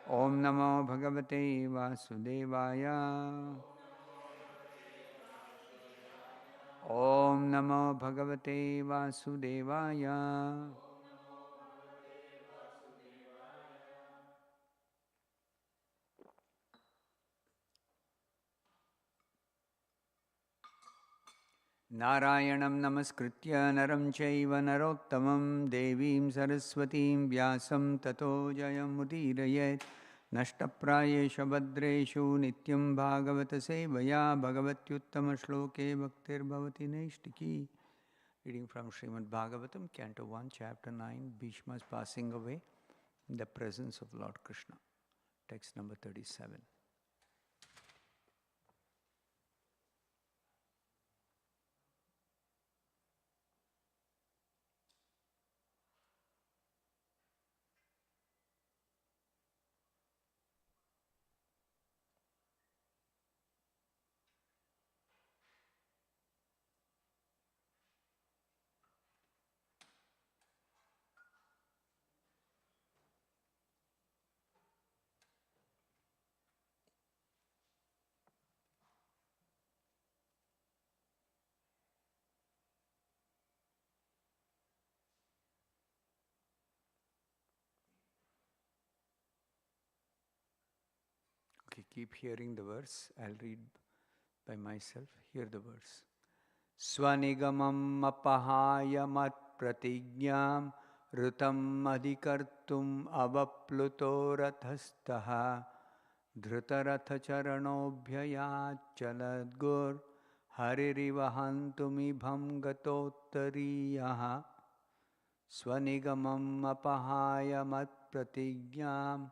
Om Namo Bhagavate Vasudevaya. Om Namo Bhagavate Vasudevaya. Narayanam Namaskritya Naram Chaiva Narottamam Devim Saraswatim Vyasam Tato Jayam Udirayet Nashtaprayesha Bhadreshu Nityam Bhagavata Sevaya Bhagavatyuttama Shloke Bhaktir Bhavati Naishtiki. Reading from Srimad Bhagavatam, Canto 1, Chapter 9, Bhishma's passing away in the presence of Lord Krishna. Text number 37. Okay, keep hearing the verse. I'll read by myself. Hear the verse. Swanigamam apahaya mat pratignyam rutam adhikartum avapluto rathastaha dhrutaratha charanobhyayat chaladgur haririvahantumibham gatotariyaha swanigamam apahaya mat pratignyam.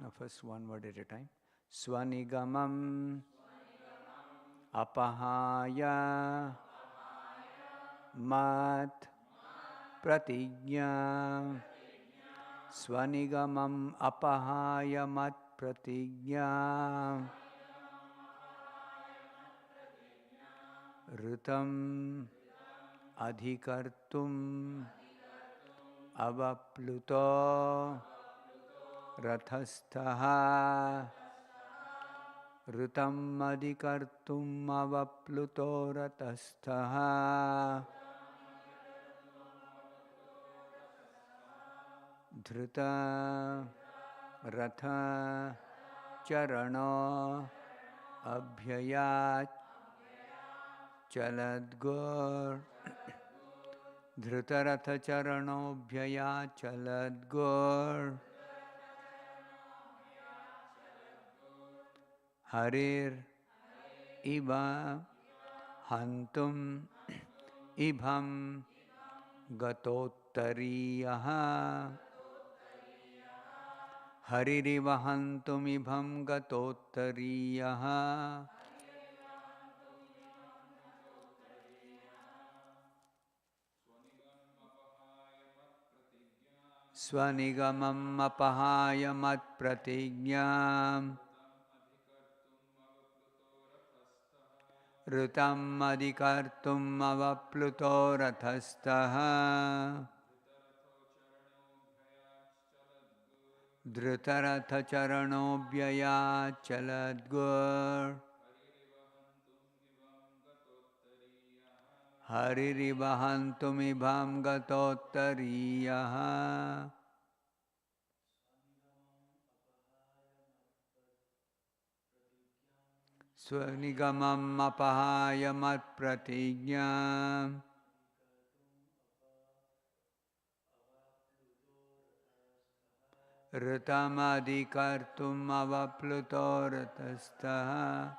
Now first one word at a time. Swanigamam apahaya mat pratignya. Swanigamam apahaya mat pratignya. Rutam adhikartum avapluto rathastaha. Rutam adhikartum avapluto rathastaha. Dhruta ratha charano abhyayat chaladgur. Dhruta ratha charano abhyayat chaladgur. Harir iva hantum ibham gatotariyaha. Haririva hantum ibham gatotariyaha. Swanigamam apahaya mat pratignyam. Rutam adhikartum avapluto rathastaha. Dhrutaratha charanobhyaya chaladgur. Haririvahantum ibham gatotariyaha. Swanigamam apahaya mat pratignyam. Rutam adhikartum avapluto rathastaha.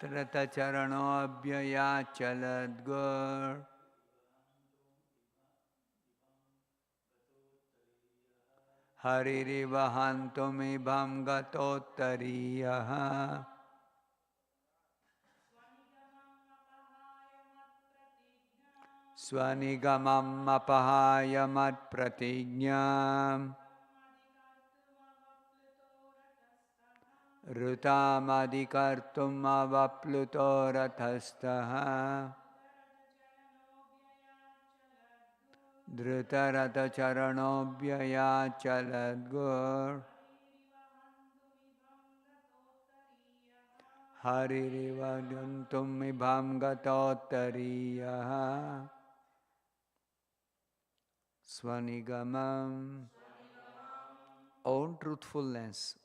Dhruta charano abhyaya chaladgur. Haririvahantum ibham gatotariyaha. Swanigamam apahaya mat pratignyam. Rutam adhikartum avapluto rathastaha. Dhritarata charanobhyaya chaladgur Haririva yantum ibham gatotariyaha Swanigamam own truthfulness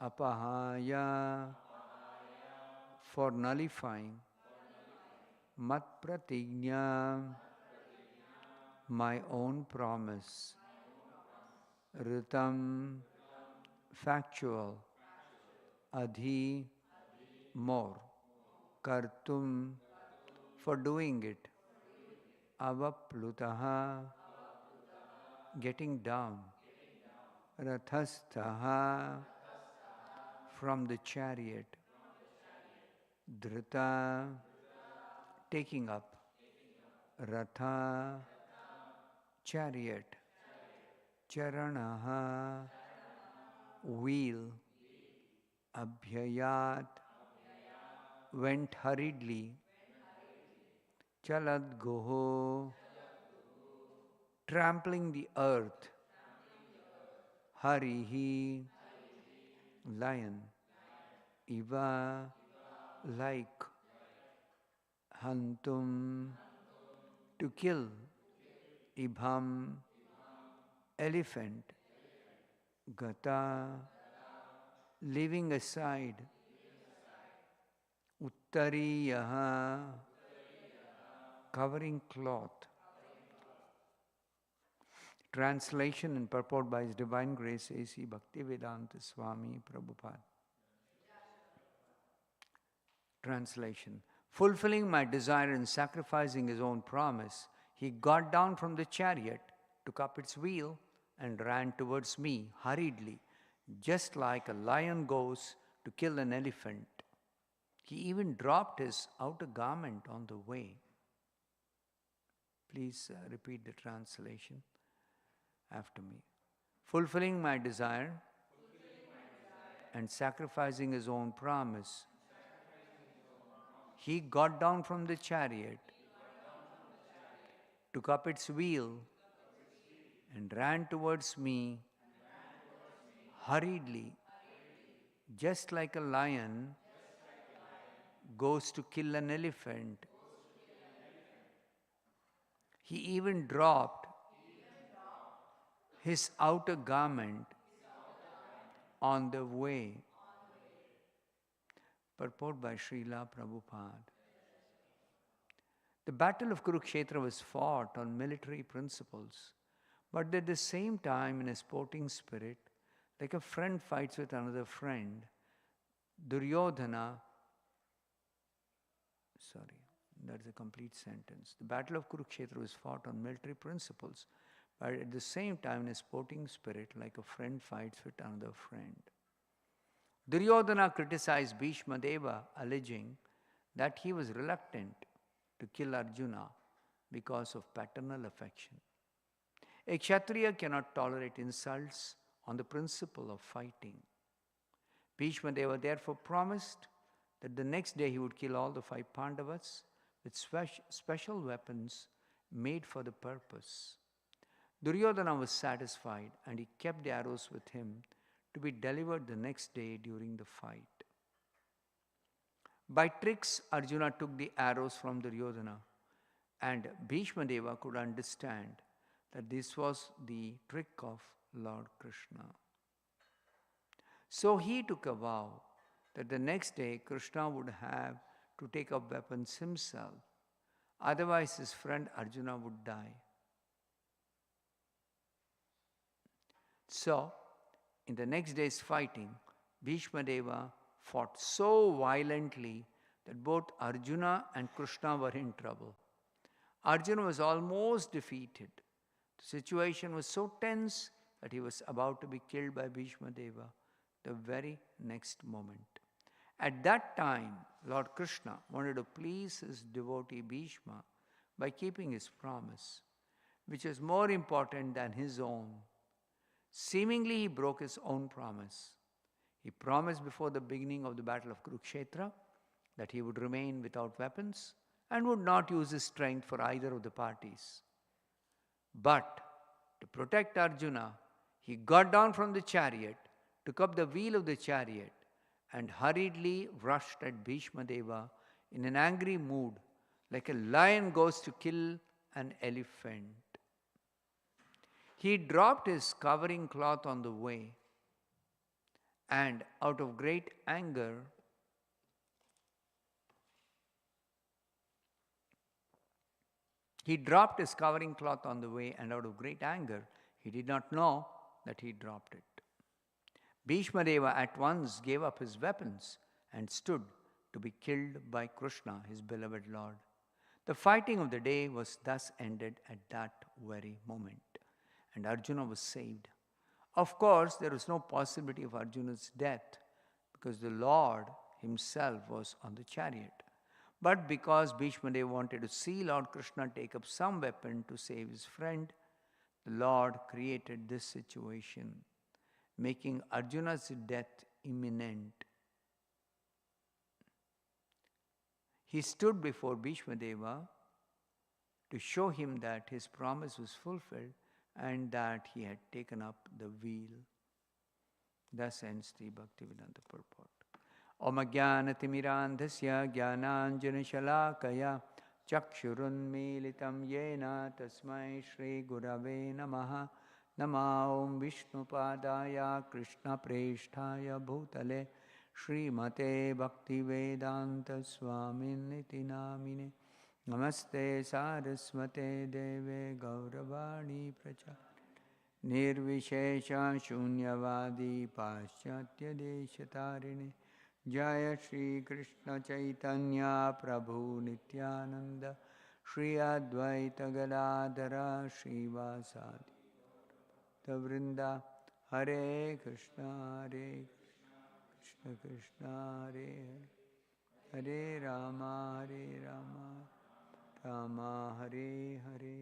apahaya for nullifying mat pratigna my own promise ritam factual adhi more kartum for doing it avaplutaha getting down rathasthaha from the chariot dhrita taking up ratha chariot charanaha wheel abhyayat went hurriedly chaladgoho trampling the earth harihi lion iva like hantum to kill ibham elephant gata leaving aside uttariyaha covering cloth. Translation and purport by His Divine Grace A.C. Bhaktivedanta Swami Prabhupada. Translation. Fulfilling my desire and sacrificing his own promise, he got down from the chariot, took up its wheel, and ran towards me hurriedly, just like a lion goes to kill an elephant. He even dropped his outer garment on the way. Please repeat the translation after me. Fulfilling my desire and sacrificing his own promise, he got down from the chariot, took up its wheel, and ran towards me hurriedly, just like a lion goes to kill an elephant. He even dropped his outer garment on the way. Purport by Srila Prabhupada. The battle of Kurukshetra was fought on military principles, but at the same time in a sporting spirit, like a friend fights with another friend. Duryodhana, that's a complete sentence. The battle of Kurukshetra was fought on military principles, but at the same time in a sporting spirit, like a friend fights with another friend. Duryodhana criticized Bhishma Deva, alleging that he was reluctant to kill Arjuna because of paternal affection. A Kshatriya cannot tolerate insults on the principle of fighting. Bhishma Deva therefore promised that the next day he would kill all the 5 Pandavas with special weapons made for the purpose. Duryodhana was satisfied and he kept the arrows with him to be delivered the next day during the fight. By tricks, Arjuna took the arrows from Duryodhana, and Bhishma Deva could understand that this was the trick of Lord Krishna. So he took a vow that the next day Krishna would have to take up weapons himself, otherwise his friend Arjuna would die. So, in the next day's fighting, Bhishma Deva fought so violently that both Arjuna and Krishna were in trouble. Arjuna was almost defeated. The situation was so tense that he was about to be killed by Bhishma Deva the very next moment. At that time, Lord Krishna wanted to please his devotee Bhishma by keeping his promise, which was more important than his own. Seemingly, he broke his own promise. He promised before the beginning of the battle of Kurukshetra that he would remain without weapons and would not use his strength for either of the parties. But to protect Arjuna, he got down from the chariot, took up the wheel of the chariot, and hurriedly rushed at Bhishma Deva in an angry mood, like a lion goes to kill an elephant. He dropped his covering cloth on the way, and out of great anger, he dropped his covering cloth on the way, and out of great anger, he did not know that he dropped it. Bhishma Deva at once gave up his weapons and stood to be killed by Krishna, his beloved Lord. The fighting of the day was thus ended at that very moment, and Arjuna was saved. Of course, there was no possibility of Arjuna's death because the Lord himself was on the chariot. But because Bhishma Deva wanted to see Lord Krishna take up some weapon to save his friend, the Lord created this situation, making Arjuna's death imminent. He stood before Bhishma Deva to show him that his promise was fulfilled and that he had taken up the wheel. Thus ends the Bhaktivedanta purport. Om Ajnanatimirandhasya Jnananjanashalakaya Chakshurunmilitam Yena Tasmai Shri Gurave Namaha Nama Om Vishnupadaya Krishna Presthaya Bhutale Srimate Bhaktivedanta Swaminiti Namine Namaste Saraswate Deve Gauravani Pracha Nirvishesha Shunyavadi Paschatya Deshatarine Jaya Shri Krishna Chaitanya Prabhu Nityananda Shri Advaita Gadadhara Shri Vasadi Tavrinda Hare Krishna Krishna Krishna Hare Hare Rama Rama Hare Hare.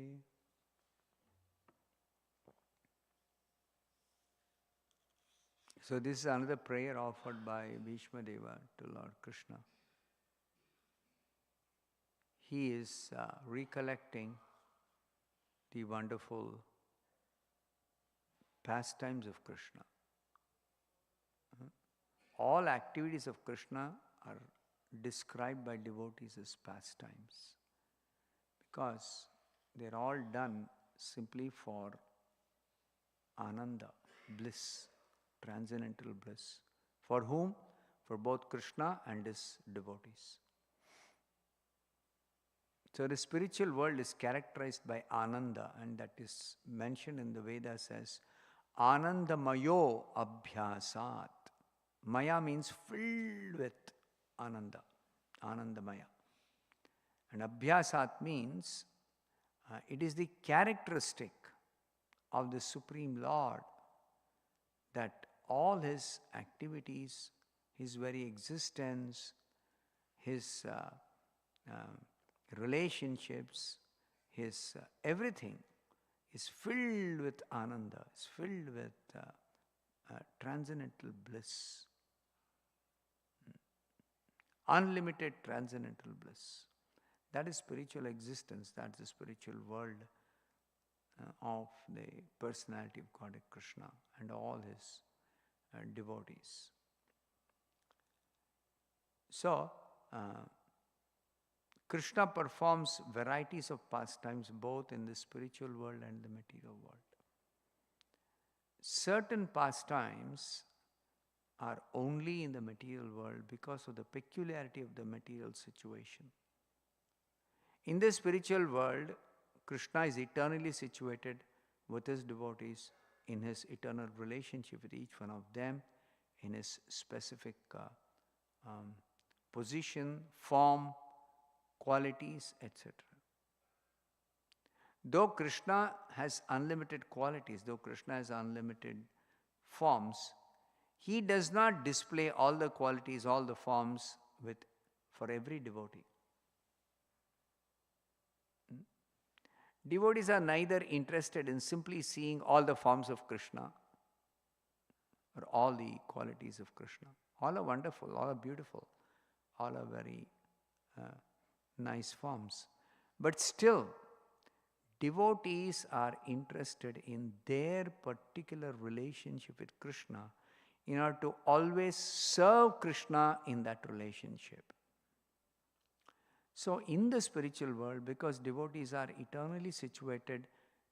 So this is another prayer offered by Bhishma Deva to Lord Krishna. He is recollecting the wonderful pastimes of Krishna. All activities of Krishna are described by devotees as pastimes because they're all done simply for ananda, bliss, transcendental bliss. For whom? For both Krishna and his devotees. So the spiritual world is characterized by ananda, and that is mentioned in the Vedas as Anandamayo Abhyasat. Maya means filled with ananda, Anandamaya. And Abhyasat means it is the characteristic of the Supreme Lord that all his activities, his very existence, his relationships, his everything is filled with ananda, is filled with transcendental bliss. Unlimited transcendental bliss. That is spiritual existence, that's the spiritual world of the personality of God Krishna and all his devotees. So, Krishna performs varieties of pastimes both in the spiritual world and the material world. Certain pastimes are only in the material world because of the peculiarity of the material situation. In the spiritual world, Krishna is eternally situated with his devotees in his eternal relationship with each one of them, in his specific position, form, qualities, etc. Though Krishna has unlimited qualities, though Krishna has unlimited forms, he does not display all the qualities, all the forms for every devotee. Devotees are neither interested in simply seeing all the forms of Krishna or all the qualities of Krishna. All are wonderful, all are beautiful, all are very nice forms. But still, devotees are interested in their particular relationship with Krishna in order to always serve Krishna in that relationship. So in the spiritual world, because devotees are eternally situated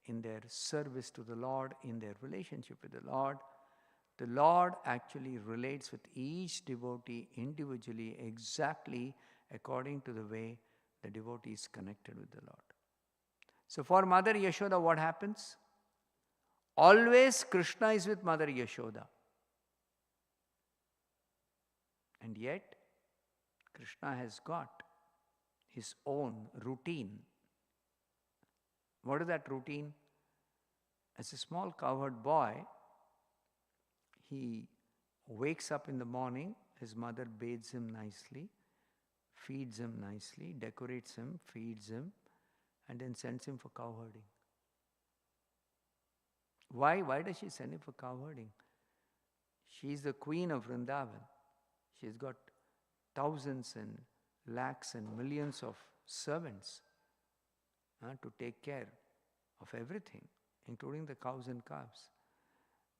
in their service to the Lord, in their relationship with the Lord actually relates with each devotee individually exactly according to the way the devotee is connected with the Lord. So for Mother Yashoda, what happens? Always Krishna is with Mother Yashoda. And yet, Krishna has got his own routine. What is that routine? As a small cowherd boy, he wakes up in the morning, his mother bathes him nicely, feeds him nicely, decorates him, feeds him, and then sends him for cowherding. Why? Why does she send him for cowherding? She is the queen of Vrindavan. She's got thousands and lakhs and millions of servants to take care of everything, including the cows and calves.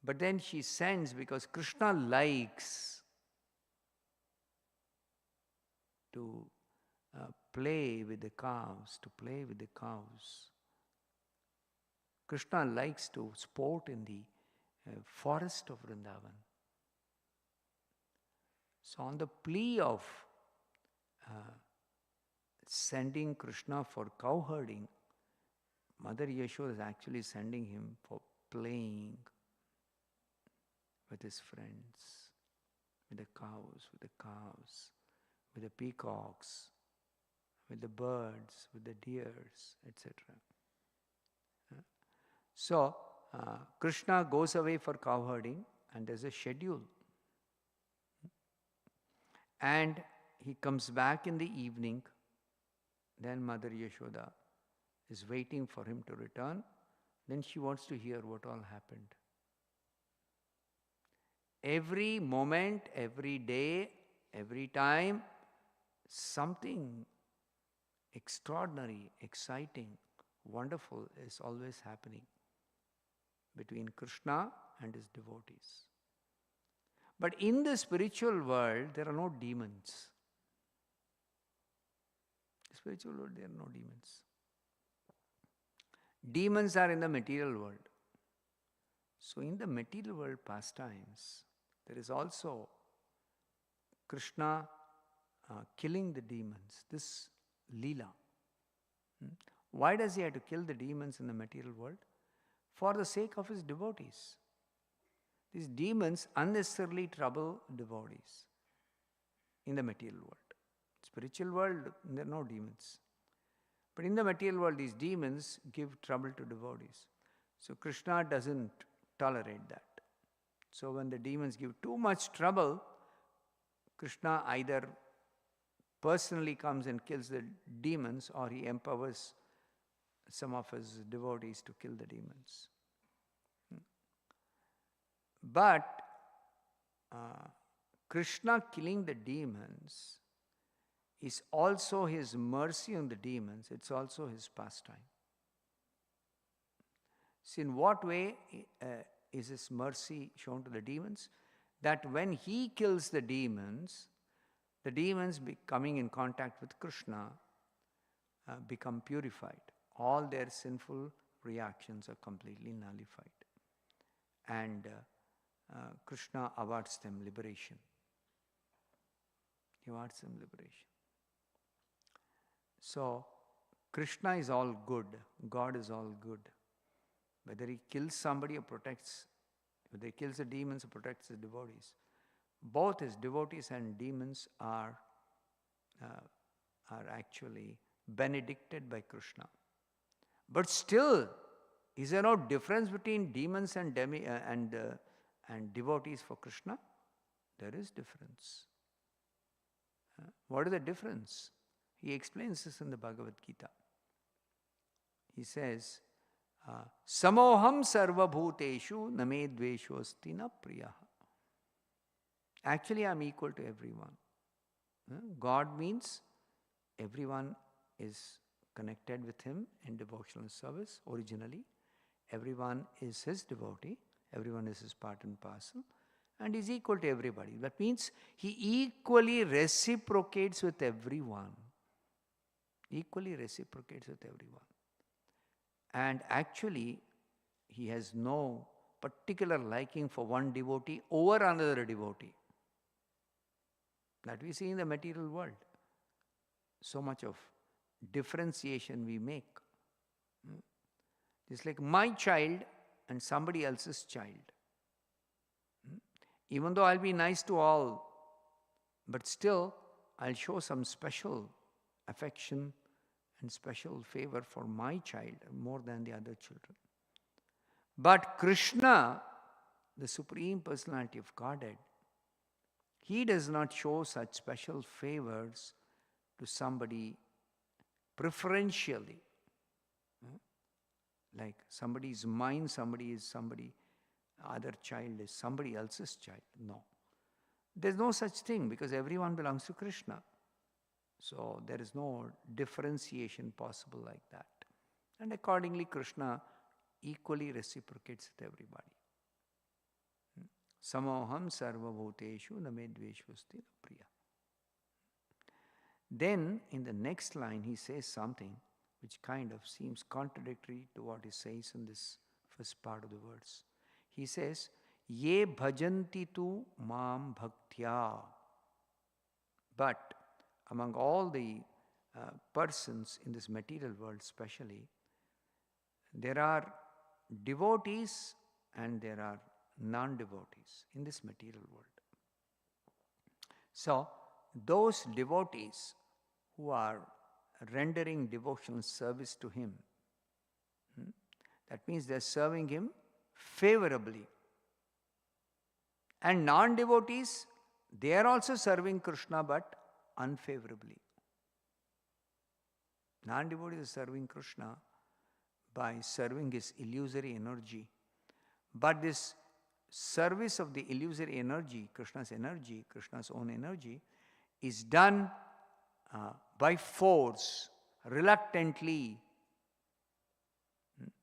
But then she sends because Krishna likes to play with the cows, Krishna likes to sport in the forest of Vrindavan. So on the plea of sending Krishna for cowherding, Mother Yashoda is actually sending him for playing with his friends, with the cows, with the calves, with the peacocks, with the birds, with the deers, etc. So, Krishna goes away for cowherding and there's a schedule. And he comes back in the evening. Then Mother Yashoda is waiting for him to return. Then she wants to hear what all happened. Every moment, every day, every time, something extraordinary, exciting, wonderful is always happening between Krishna and his devotees. But in the spiritual world, there are no demons. In the spiritual world, there are no demons. Demons are in the material world. So in the material world pastimes, there is also Krishna killing the demons, this Leela. Why does he have to kill the demons in the material world? For the sake of his devotees. These demons unnecessarily trouble devotees in the material world. Spiritual world, there are no demons. But in the material world, these demons give trouble to devotees. So Krishna doesn't tolerate that. So when the demons give too much trouble, Krishna either personally comes and kills the demons or he empowers some of his devotees to kill the demons. But Krishna killing the demons is also his mercy on the demons. It's also his pastime. See, in what way is his mercy shown to the demons? That when he kills the demons coming in contact with Krishna become purified. All their sinful reactions are completely nullified. And Krishna awards them liberation. He awards them liberation. So, Krishna is all good. God is all good. Whether he kills somebody or protects, whether he kills the demons or protects his devotees, both his devotees and demons are actually benedicted by Krishna. But still, is there no difference between demons and devotees for Krishna? There is difference. What is the difference? He explains this in the Bhagavad Gita. He says, Samoham sarva bhuteshu name dveshosti na priyaha. Actually, I am equal to everyone. God means everyone is connected with him in devotional service originally. Everyone is his devotee, everyone is his part and parcel, and is equal to everybody. That means he equally reciprocates with everyone. Equally reciprocates with everyone. And actually, he has no particular liking for one devotee over another devotee. That we see in the material world. So much of differentiation we make. It's like my child and somebody else's child. Even though I'll be nice to all, but still I'll show some special affection and special favor for my child more than the other children. But Krishna, the Supreme Personality of Godhead, he does not show such special favors to somebody preferentially. Like somebody is mine, other child is somebody else's child. No. There's no such thing because everyone belongs to Krishna. So there is no differentiation possible like that. And accordingly, Krishna equally reciprocates with everybody. Samoham sarva bhuteshu namedveshu asti priya. Then in the next line he says something which kind of seems contradictory to what he says in this first part of the verse. He says, Ye bhajanti tu mam bhaktya. But among all the persons in this material world especially, there are devotees and there are non-devotees in this material world. So, those devotees who are rendering devotional service to him, that means they are serving him favorably. And non-devotees, they are also serving Krishna but unfavorably. Non-devotees are serving Krishna by serving his illusory energy. But this service of the illusory energy, Krishna's own energy, is done by force, reluctantly.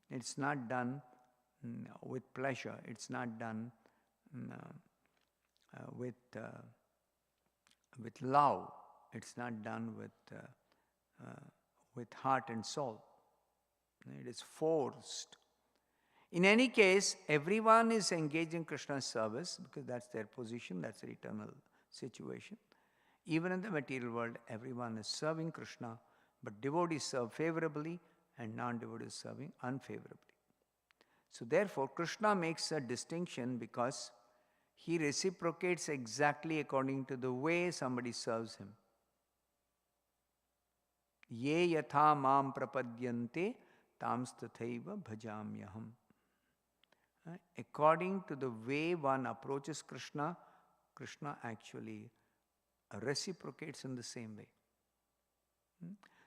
It's not done with pleasure. It's not done with love. It's not done with heart and soul. It is forced. In any case, everyone is engaged in Krishna's service because that's their position, that's their eternal situation. Even in the material world, everyone is serving Krishna, but devotees serve favorably and non-devotees serving unfavorably. So therefore, Krishna makes a distinction because he reciprocates exactly according to the way somebody serves him. Ye yatha mam prapadyante tam tathaiva bhajamyaham. According to the way one approaches Krishna, Krishna actually reciprocates in the same way.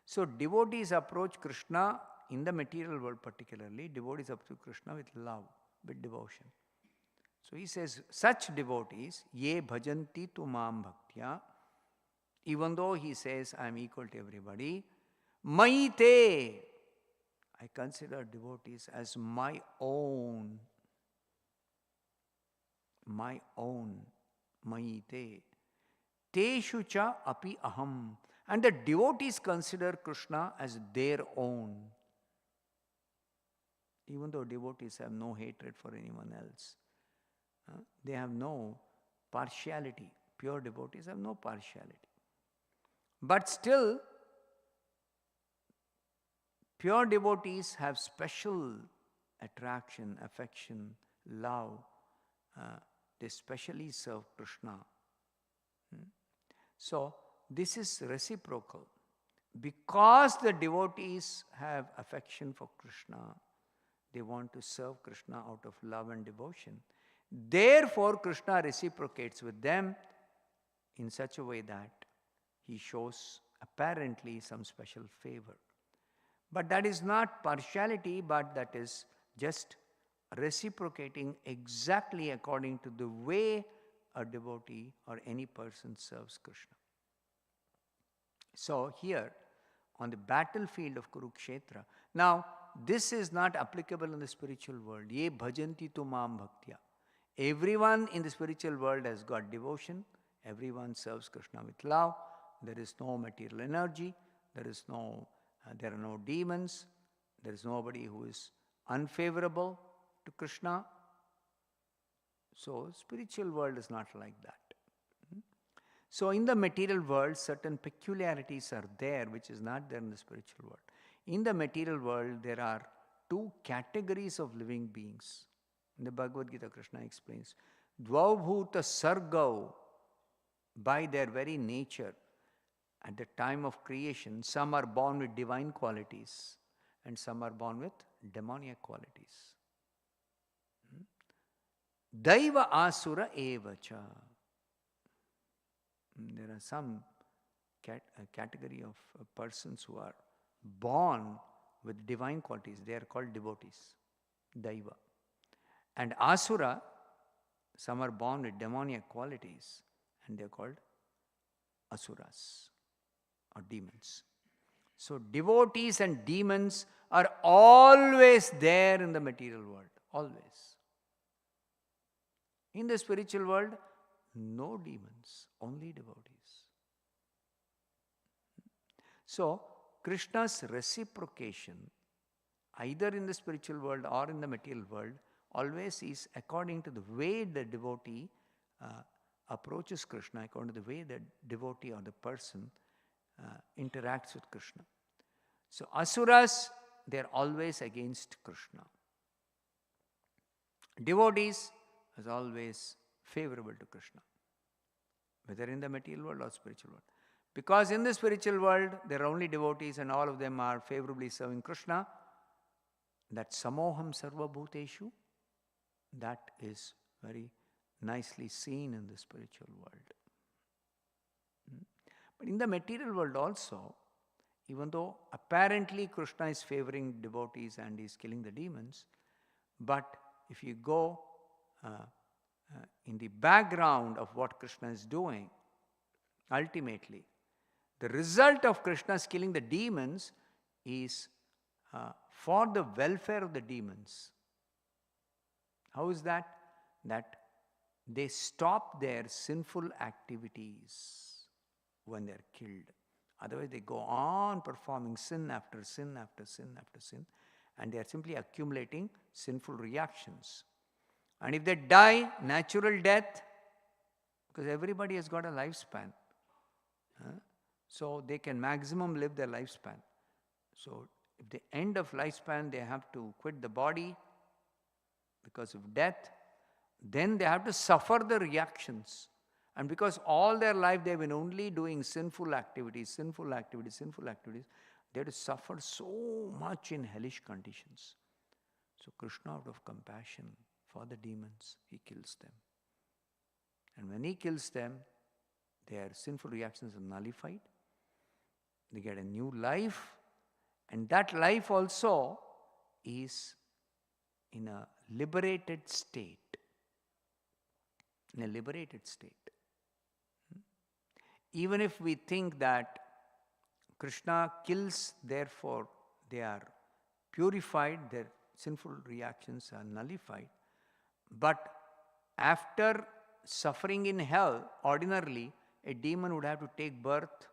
So devotees approach Krishna in the material world particularly, devotees approach Krishna with love, with devotion. So he says, such devotees, ye bhajanti tu mam bhaktya, even though he says, I am equal to everybody, maite, I consider devotees as my own, maite. Teshu cha api aham. And the devotees consider Krishna as their own. Even though devotees have no hatred for anyone else. They have no partiality. Pure devotees have no partiality. But still, pure devotees have special attraction, affection, love. They specially serve Krishna. So, this is reciprocal. Because the devotees have affection for Krishna, they want to serve Krishna out of love and devotion. Therefore, Krishna reciprocates with them in such a way that he shows apparently some special favor. But that is not partiality, but that is just reciprocating exactly according to the way a devotee or any person serves Krishna. So here, on the battlefield of Kurukshetra. Now, this is not applicable in the spiritual world. Ye bhajanti tu mam bhaktya. Everyone in the spiritual world has got devotion. Everyone serves Krishna with love. There is no material energy. There are no demons. There is nobody who is unfavorable to Krishna. So, spiritual world is not like that. So, in the material world, certain peculiarities are there which is not there in the spiritual world. In the material world, there are two categories of living beings. In the Bhagavad Gita, Krishna explains, Dvaubhuta Sargau, by their very nature, at the time of creation, some are born with divine qualities and some are born with demoniac qualities. Daiva Asura Evacha. There are some category of persons who are born with divine qualities. They are called devotees, Daiva. And Asura, some are born with demoniac qualities and they are called Asuras or demons. So devotees and demons are always there in the material world, always. In the spiritual world, no demons, only devotees. So, Krishna's reciprocation, either in the spiritual world or in the material world, always is according to the way the devotee approaches Krishna, according to the way the devotee or the person interacts with Krishna. So, Asuras, they are always against Krishna. Devotees is always favorable to Krishna, whether in the material world or spiritual world. Because in the spiritual world, there are only devotees and all of them are favorably serving Krishna. That samoham sarva bhuteshu, that is very nicely seen in the spiritual world. But in the material world also, even though apparently Krishna is favoring devotees and is killing the demons, but if you go in the background of what Krishna is doing, ultimately, the result of Krishna's killing the demons is for the welfare of the demons. How is that? That they stop their sinful activities when they are killed. Otherwise, they go on performing sin after sin after sin after sin, and they are simply accumulating sinful reactions. And if they die, natural death, because everybody has got a lifespan, so they can maximum live their lifespan. So if the end of lifespan, they have to quit the body because of death, then they have to suffer the reactions. And because all their life they've been only doing sinful activities, they have to suffer so much in hellish conditions. So Krishna, out of compassion for the demons, he kills them. And when he kills them, their sinful reactions are nullified. They get a new life. And that life also is in a liberated state. In a liberated state. Even if we think that Krishna kills, therefore they are purified, their sinful reactions are nullified. But after suffering in hell, ordinarily, a demon would have to take birth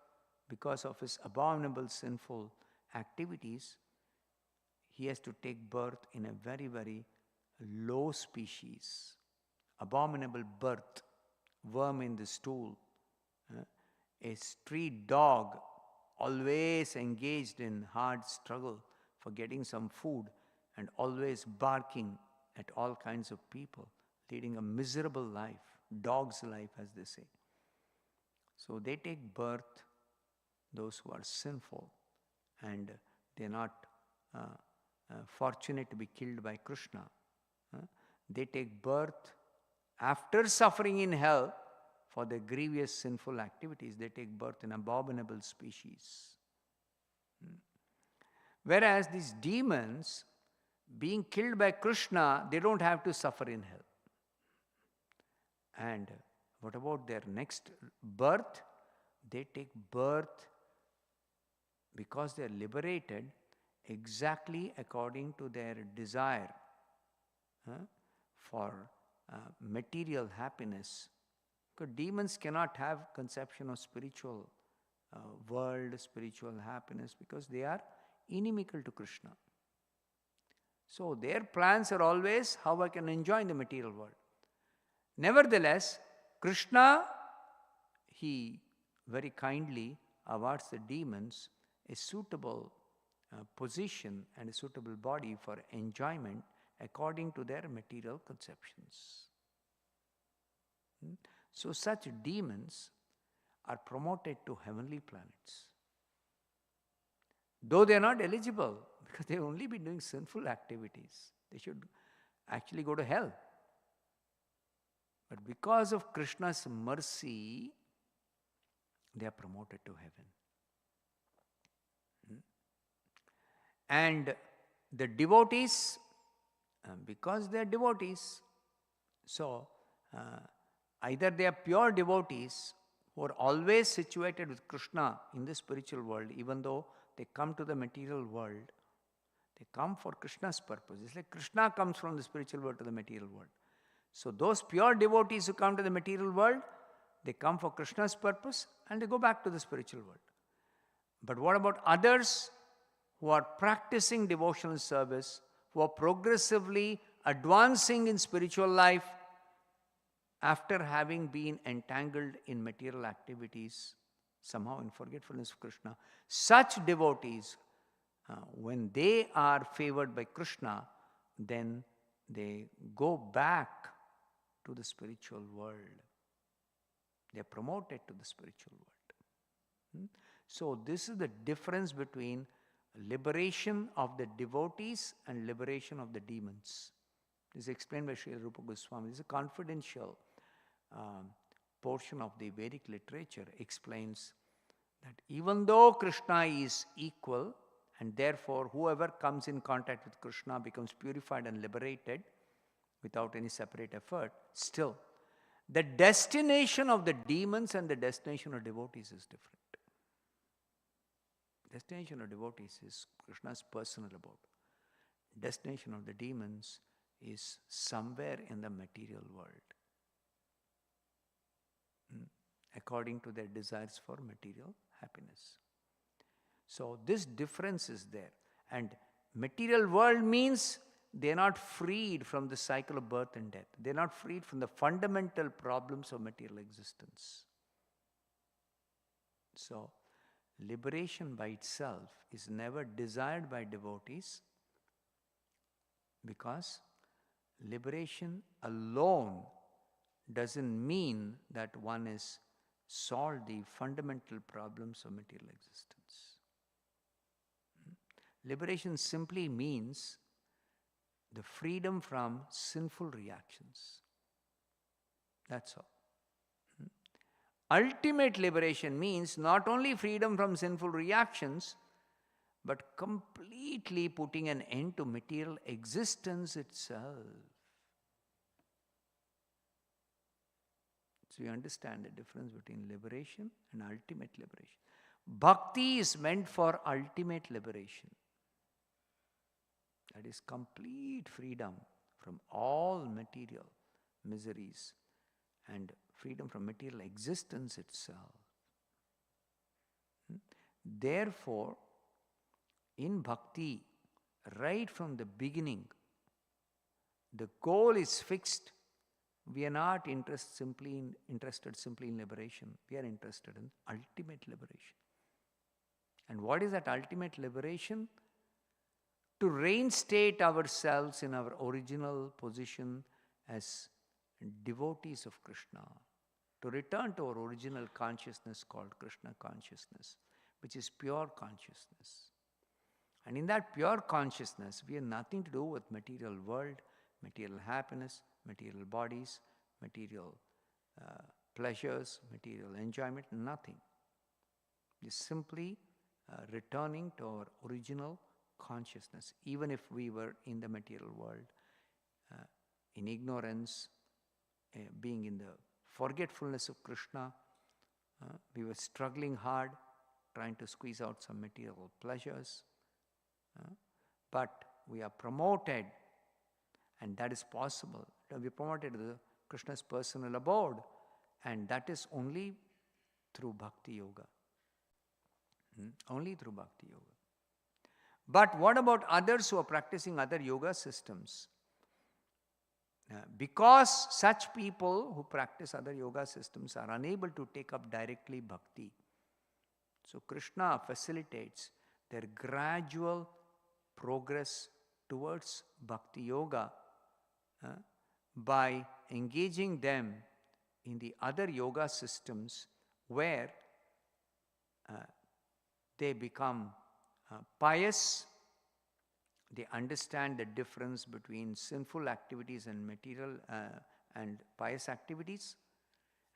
because of his abominable sinful activities. He has to take birth in a very, very low species. Abominable birth, worm in the stool, a street dog always engaged in hard struggle for getting some food and always barking at all kinds of people, leading a miserable life, dog's life as they say. So they take birth, those who are sinful, and they are not fortunate to be killed by Krishna. They take birth after suffering in hell for their grievous sinful activities. They take birth in abominable species. Whereas these demons, being killed by Krishna, they don't have to suffer in hell. And what about their next birth? They take birth because they are liberated exactly according to their desire for material happiness. Because demons cannot have conception of spiritual world, spiritual happiness, because they are inimical to Krishna. So their plans are always how I can enjoy in the material world. Nevertheless, Krishna, he very kindly awards the demons a suitable position and a suitable body for enjoyment according to their material conceptions. So such demons are promoted to heavenly planets. Though they are not eligible, because they have only been doing sinful activities. They should actually go to hell. But because of Krishna's mercy, they are promoted to heaven. And the devotees, because they are devotees, so either they are pure devotees who are always situated with Krishna in the spiritual world, even though they come to the material world, they come for Krishna's purpose. It's like Krishna comes from the spiritual world to the material world. So those pure devotees who come to the material world, they come for Krishna's purpose and they go back to the spiritual world. But what about others who are practicing devotional service, who are progressively advancing in spiritual life after having been entangled in material activities, somehow in forgetfulness of Krishna? Such devotees, when they are favored by Krishna, then they go back to the spiritual world. They are promoted to the spiritual world. So this is the difference between liberation of the devotees and liberation of the demons. This is explained by Srila Rupa Goswami. This is a confidential portion of the Vedic literature. Explains that even though Krishna is equal, and therefore whoever comes in contact with Krishna becomes purified and liberated without any separate effort, still the destination of the demons and the destination of devotees is different. Destination of devotees is Krishna's personal abode. Destination of the demons is somewhere in the material world, according to their desires for material happiness. So this difference is there. And material world means they are not freed from the cycle of birth and death. They are not freed from the fundamental problems of material existence. So liberation by itself is never desired by devotees, because liberation alone doesn't mean that one has solved the fundamental problems of material existence. Liberation simply means the freedom from sinful reactions. That's all. Ultimate liberation means not only freedom from sinful reactions, but completely putting an end to material existence itself. So you understand the difference between liberation and ultimate liberation. Bhakti is meant for ultimate liberation. That is complete freedom from all material miseries and freedom from material existence itself. Therefore, in bhakti, right from the beginning, the goal is fixed. We are not interested simply in liberation. We are interested in ultimate liberation. And what is that ultimate liberation? To reinstate ourselves in our original position as devotees of Krishna. To return to our original consciousness called Krishna consciousness, which is pure consciousness. And in that pure consciousness, we have nothing to do with material world, material happiness, material bodies, material pleasures, material enjoyment, nothing. It's simply returning to our original consciousness. Even if we were in the material world, in ignorance, being in the forgetfulness of Krishna, we were struggling hard, trying to squeeze out some material pleasures. But we are promoted, and that is possible. We are promoted to Krishna's personal abode, and that is only through Bhakti Yoga. Only through Bhakti Yoga. But what about others who are practicing other yoga systems? Because such people who practice other yoga systems are unable to take up directly bhakti. So Krishna facilitates their gradual progress towards bhakti yoga by engaging them in the other yoga systems where they become pious. They understand the difference between sinful activities and material and pious activities.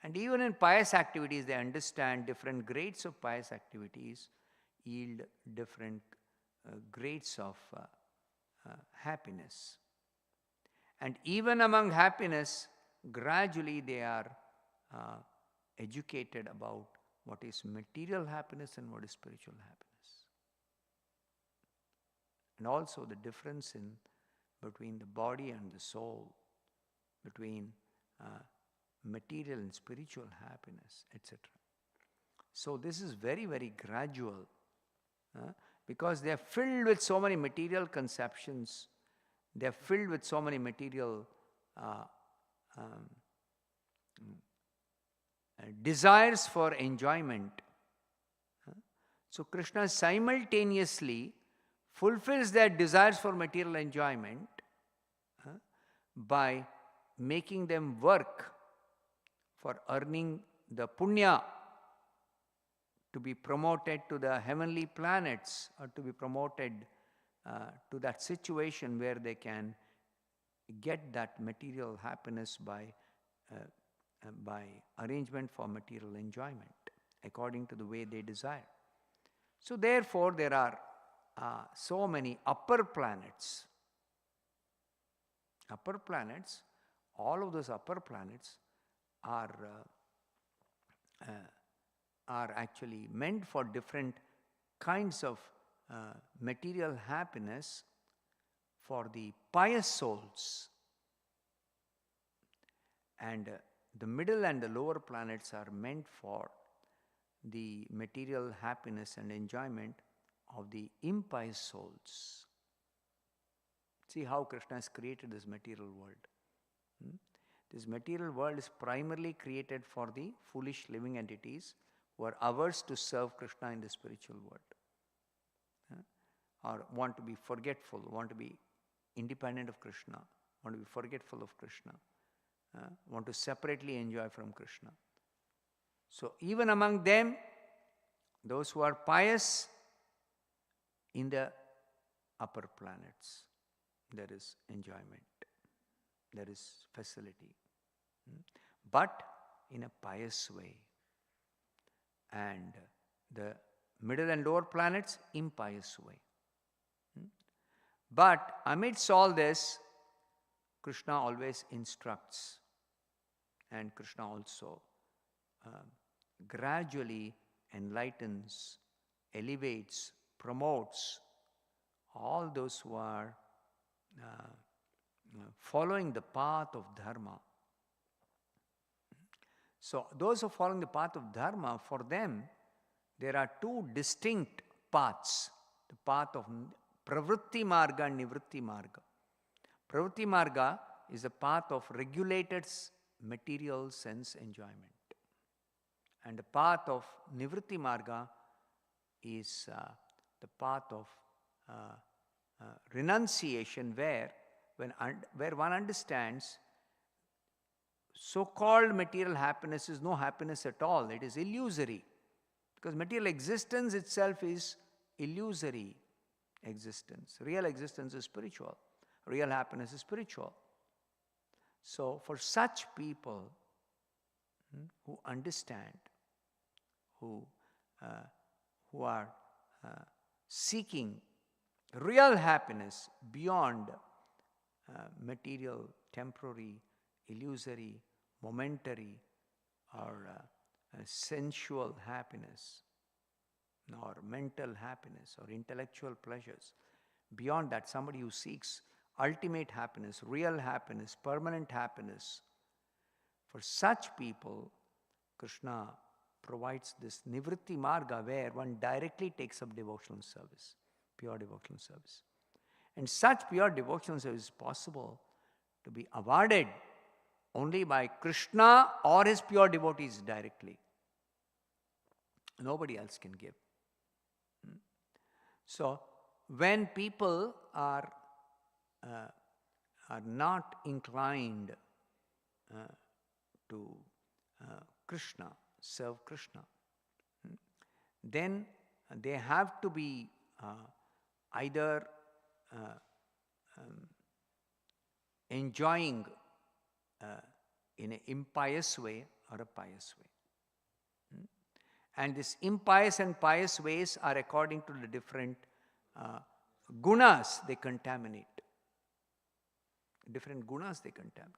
And even in pious activities, they understand different grades of pious activities yield different grades of happiness. And even among happiness, gradually they are educated about what is material happiness and what is spiritual happiness. And also the difference between the body and the soul, between material and spiritual happiness, etc. So this is very, very gradual because they are filled with so many material conceptions, they are filled with so many material desires for enjoyment. So Krishna simultaneously fulfills their desires for material enjoyment by making them work for earning the punya to be promoted to the heavenly planets or to be promoted to that situation where they can get that material happiness by arrangement for material enjoyment according to the way they desire. So therefore there are so many upper planets. Upper planets, all of those upper planets are actually meant for different kinds of material happiness for the pious souls. And the middle and the lower planets are meant for the material happiness and enjoyment of the impious souls. See how Krishna has created this material world. This material world is primarily created for the foolish living entities who are averse to serve Krishna in the spiritual world, or want to be forgetful, want to be independent of Krishna, want to be forgetful of Krishna, want to separately enjoy from Krishna. So even among them, those who are pious, in the upper planets, there is enjoyment, there is facility, but in a pious way. And the middle and lower planets, impious way. But amidst all this, Krishna always instructs, and Krishna also gradually enlightens, elevates, promotes all those who are following the path of dharma. So those who are following the path of dharma, for them, there are two distinct paths. The path of pravritti marga and nivritti marga. Pravritti marga is the path of regulated material sense enjoyment. And the path of nivritti marga is the path of renunciation, where one understands so-called material happiness is no happiness at all. It is illusory. Because material existence itself is illusory existence. Real existence is spiritual. Real happiness is spiritual. So for such people who understand, who are seeking real happiness beyond material, temporary, illusory, momentary, or sensual happiness, or mental happiness or intellectual pleasures. Beyond that, somebody who seeks ultimate happiness, real happiness, permanent happiness. For such people, Krishna provides this nivritti marga where one directly takes up devotional service, pure devotional service. And such pure devotional service is possible to be awarded only by Krishna or his pure devotees directly. Nobody else can give. So, when people are not inclined to Krishna, serve Krishna, then they have to be either enjoying in an impious way or a pious way. And these impious and pious ways are according to the different gunas they contaminate. Different gunas they contaminate.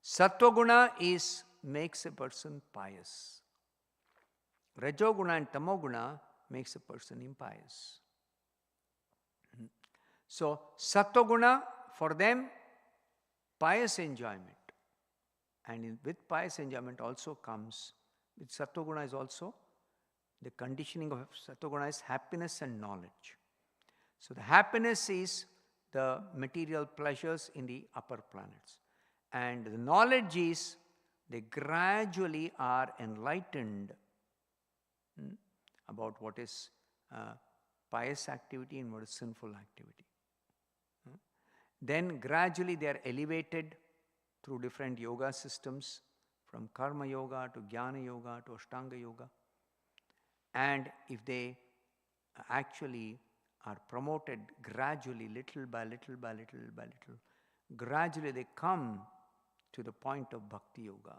Sattva guna makes a person pious. Rajoguna and tamoguna makes a person impious. So, sattva guna, for them, pious enjoyment. And with pious enjoyment also comes, with sattva guna is also, the conditioning of sattva guna is happiness and knowledge. So, the happiness is the material pleasures in the upper planets. And the knowledge is they gradually are enlightened about what is pious activity and what is sinful activity. Then gradually they are elevated through different yoga systems, from karma yoga to jnana yoga to ashtanga yoga. And if they actually are promoted gradually, little by little by little by little, gradually they come to the point of bhakti yoga.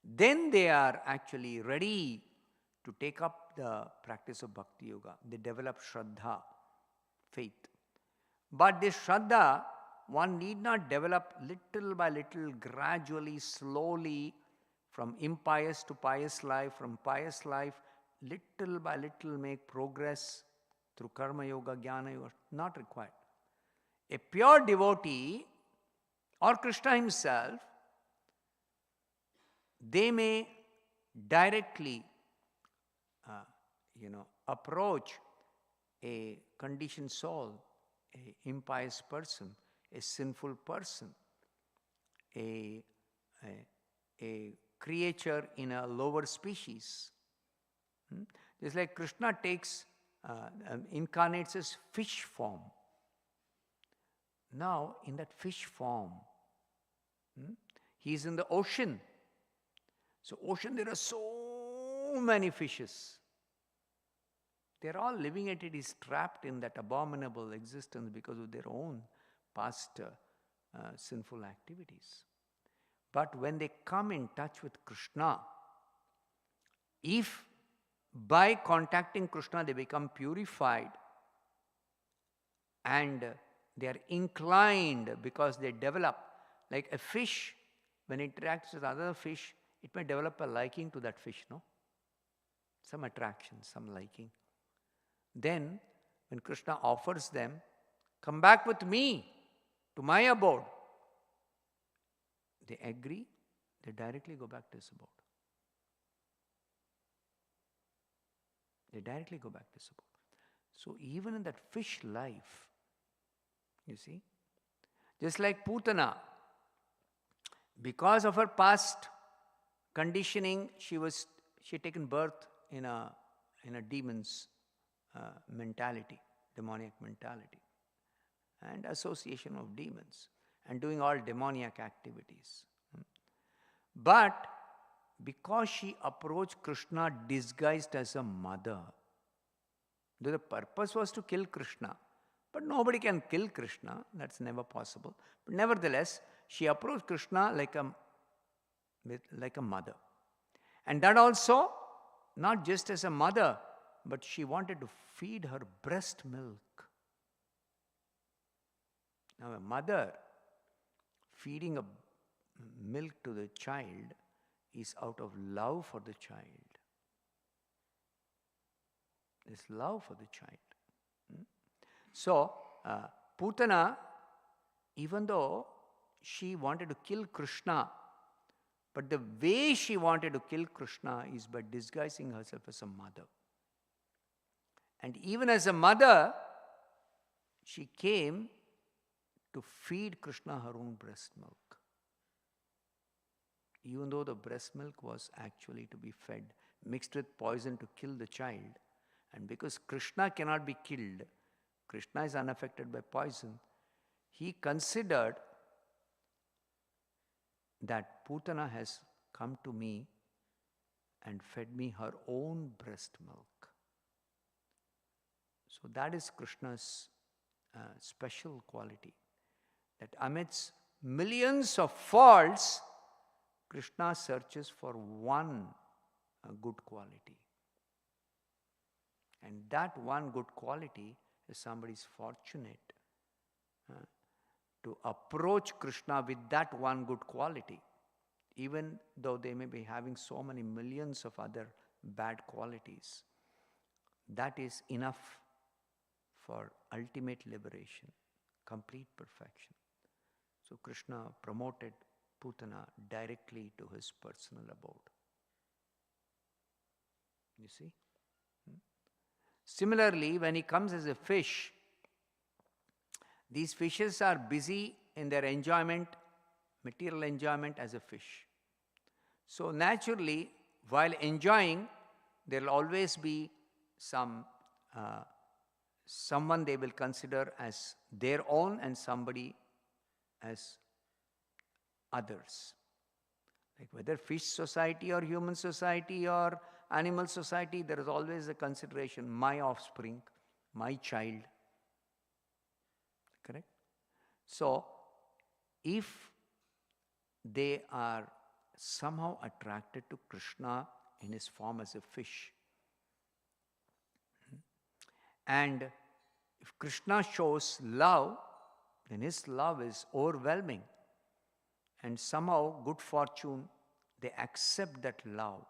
Then they are actually ready to take up the practice of bhakti yoga. They develop shraddha, faith. But this shraddha, one need not develop little by little, gradually, slowly, from impious to pious life, from pious life, little by little make progress through karma yoga, jnana yoga, not required. A pure devotee or Krishna himself, they may directly approach a conditioned soul, a impious person, a sinful person, a creature in a lower species. Just like Krishna incarnates as fish form. Now, in that fish form, he is in the ocean. So, ocean, there are so many fishes. They're all living at it. He's trapped in that abominable existence because of their own past sinful activities. But when they come in touch with Krishna, if by contacting Krishna they become purified and they are inclined because they develop, like a fish, when it interacts with other fish, it may develop a liking to that fish, no? Some attraction, some liking. Then, when Krishna offers them, come back with me to my abode, they agree, they directly go back to his abode. They directly go back to his abode. So even in that fish life, you see, just like Putana, because of her past conditioning, she had taken birth in a demon's mentality, demoniac mentality, and association of demons, and doing all demoniac activities. But because she approached Krishna disguised as a mother, the purpose was to kill Krishna, but nobody can kill Krishna, that's never possible. But nevertheless, she approached Krishna like a mother. And that also, not just as a mother, but she wanted to feed her breast milk. Now, a mother feeding a milk to the child is out of love for the child. this love for the child. So, Putana, even though she wanted to kill Krishna, but the way she wanted to kill Krishna is by disguising herself as a mother. And even as a mother, she came to feed Krishna her own breast milk. Even though the breast milk was actually to be fed, mixed with poison to kill the child. And because Krishna cannot be killed, Krishna is unaffected by poison, he considered that Putana has come to me and fed me her own breast milk. So that is Krishna's special quality. That amidst millions of faults, Krishna searches for one good quality. And that one good quality is somebody is fortunate to approach Krishna with that one good quality, even though they may be having so many millions of other bad qualities. That is enough for ultimate liberation, complete perfection. So Krishna promoted Putana directly to his personal abode. You see? Similarly, when he comes as a fish, these fishes are busy in their enjoyment, material enjoyment as a fish. So naturally, while enjoying, there will always be someone they will consider as their own and somebody as others. Like whether fish society or human society or animal society, there is always a consideration, my offspring, my child. Correct? So, if they are somehow attracted to Krishna in his form as a fish, and if Krishna shows love, then his love is overwhelming. And somehow, good fortune, they accept that love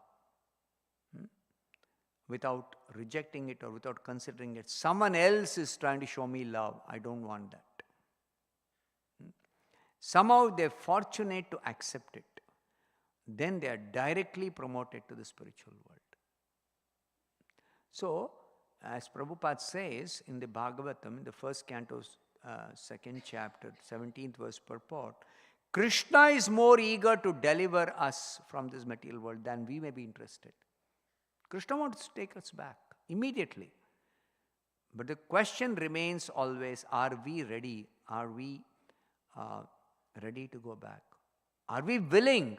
without rejecting it or without considering it. Someone else is trying to show me love. I don't want that. Somehow they're fortunate to accept it. Then they are directly promoted to the spiritual world. So, as Prabhupada says in the Bhagavatam, in the first canto, second chapter, 17th verse purport, Krishna is more eager to deliver us from this material world than we may be interested. Krishna wants to take us back immediately. But the question remains always, are we ready? Are we ready to go back? Are we willing?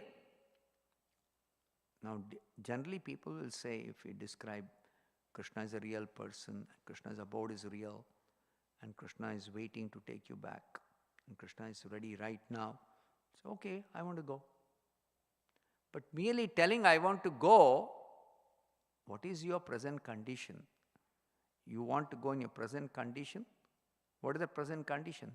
Now, generally people will say, if we describe Krishna as a real person, Krishna's abode is real, and Krishna is waiting to take you back, and Krishna is ready right now, so okay, I want to go. But merely telling I want to go, what is your present condition? You want to go in your present condition? What is the present condition?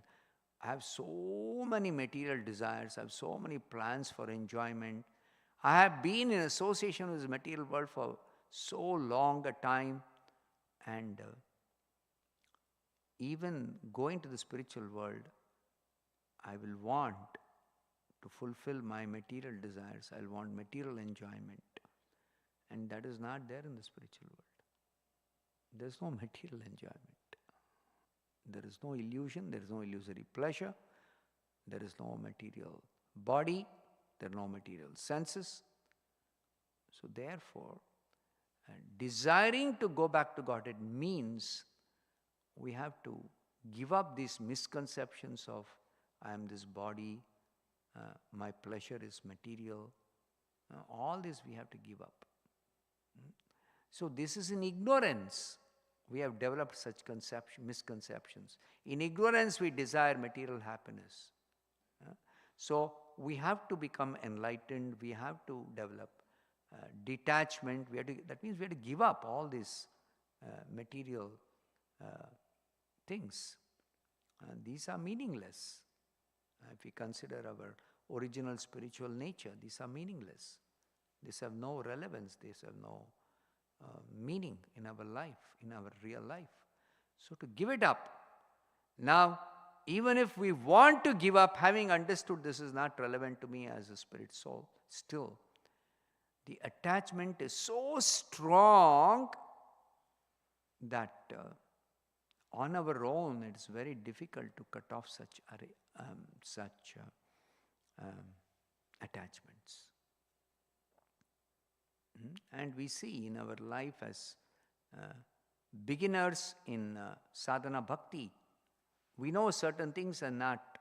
I have so many material desires, I have so many plans for enjoyment. I have been in association with the material world for so long a time, and even going to the spiritual world, I will want to fulfill my material desires. I will want material enjoyment. And that is not there in the spiritual world. There is no material enjoyment. There is no illusion, there is no illusory pleasure, there is no material body, there are no material senses. So therefore, desiring to go back to Godhead means we have to give up these misconceptions of I am this body, my pleasure is material. All this we have to give up. So this is in ignorance. We have developed such misconceptions. In ignorance, we desire material happiness. So we have to become enlightened. We have to develop detachment. That means we have to give up all these material things. These are meaningless. If we consider our original spiritual nature, these are meaningless. These have no relevance. These have no meaning in our life, in our real life. So to give it up. Now, even if we want to give up, having understood this is not relevant to me as a spirit soul, still, the attachment is so strong that on our own it's very difficult to cut off such attachments. And we see in our life as beginners in sadhana bhakti, we know certain things are not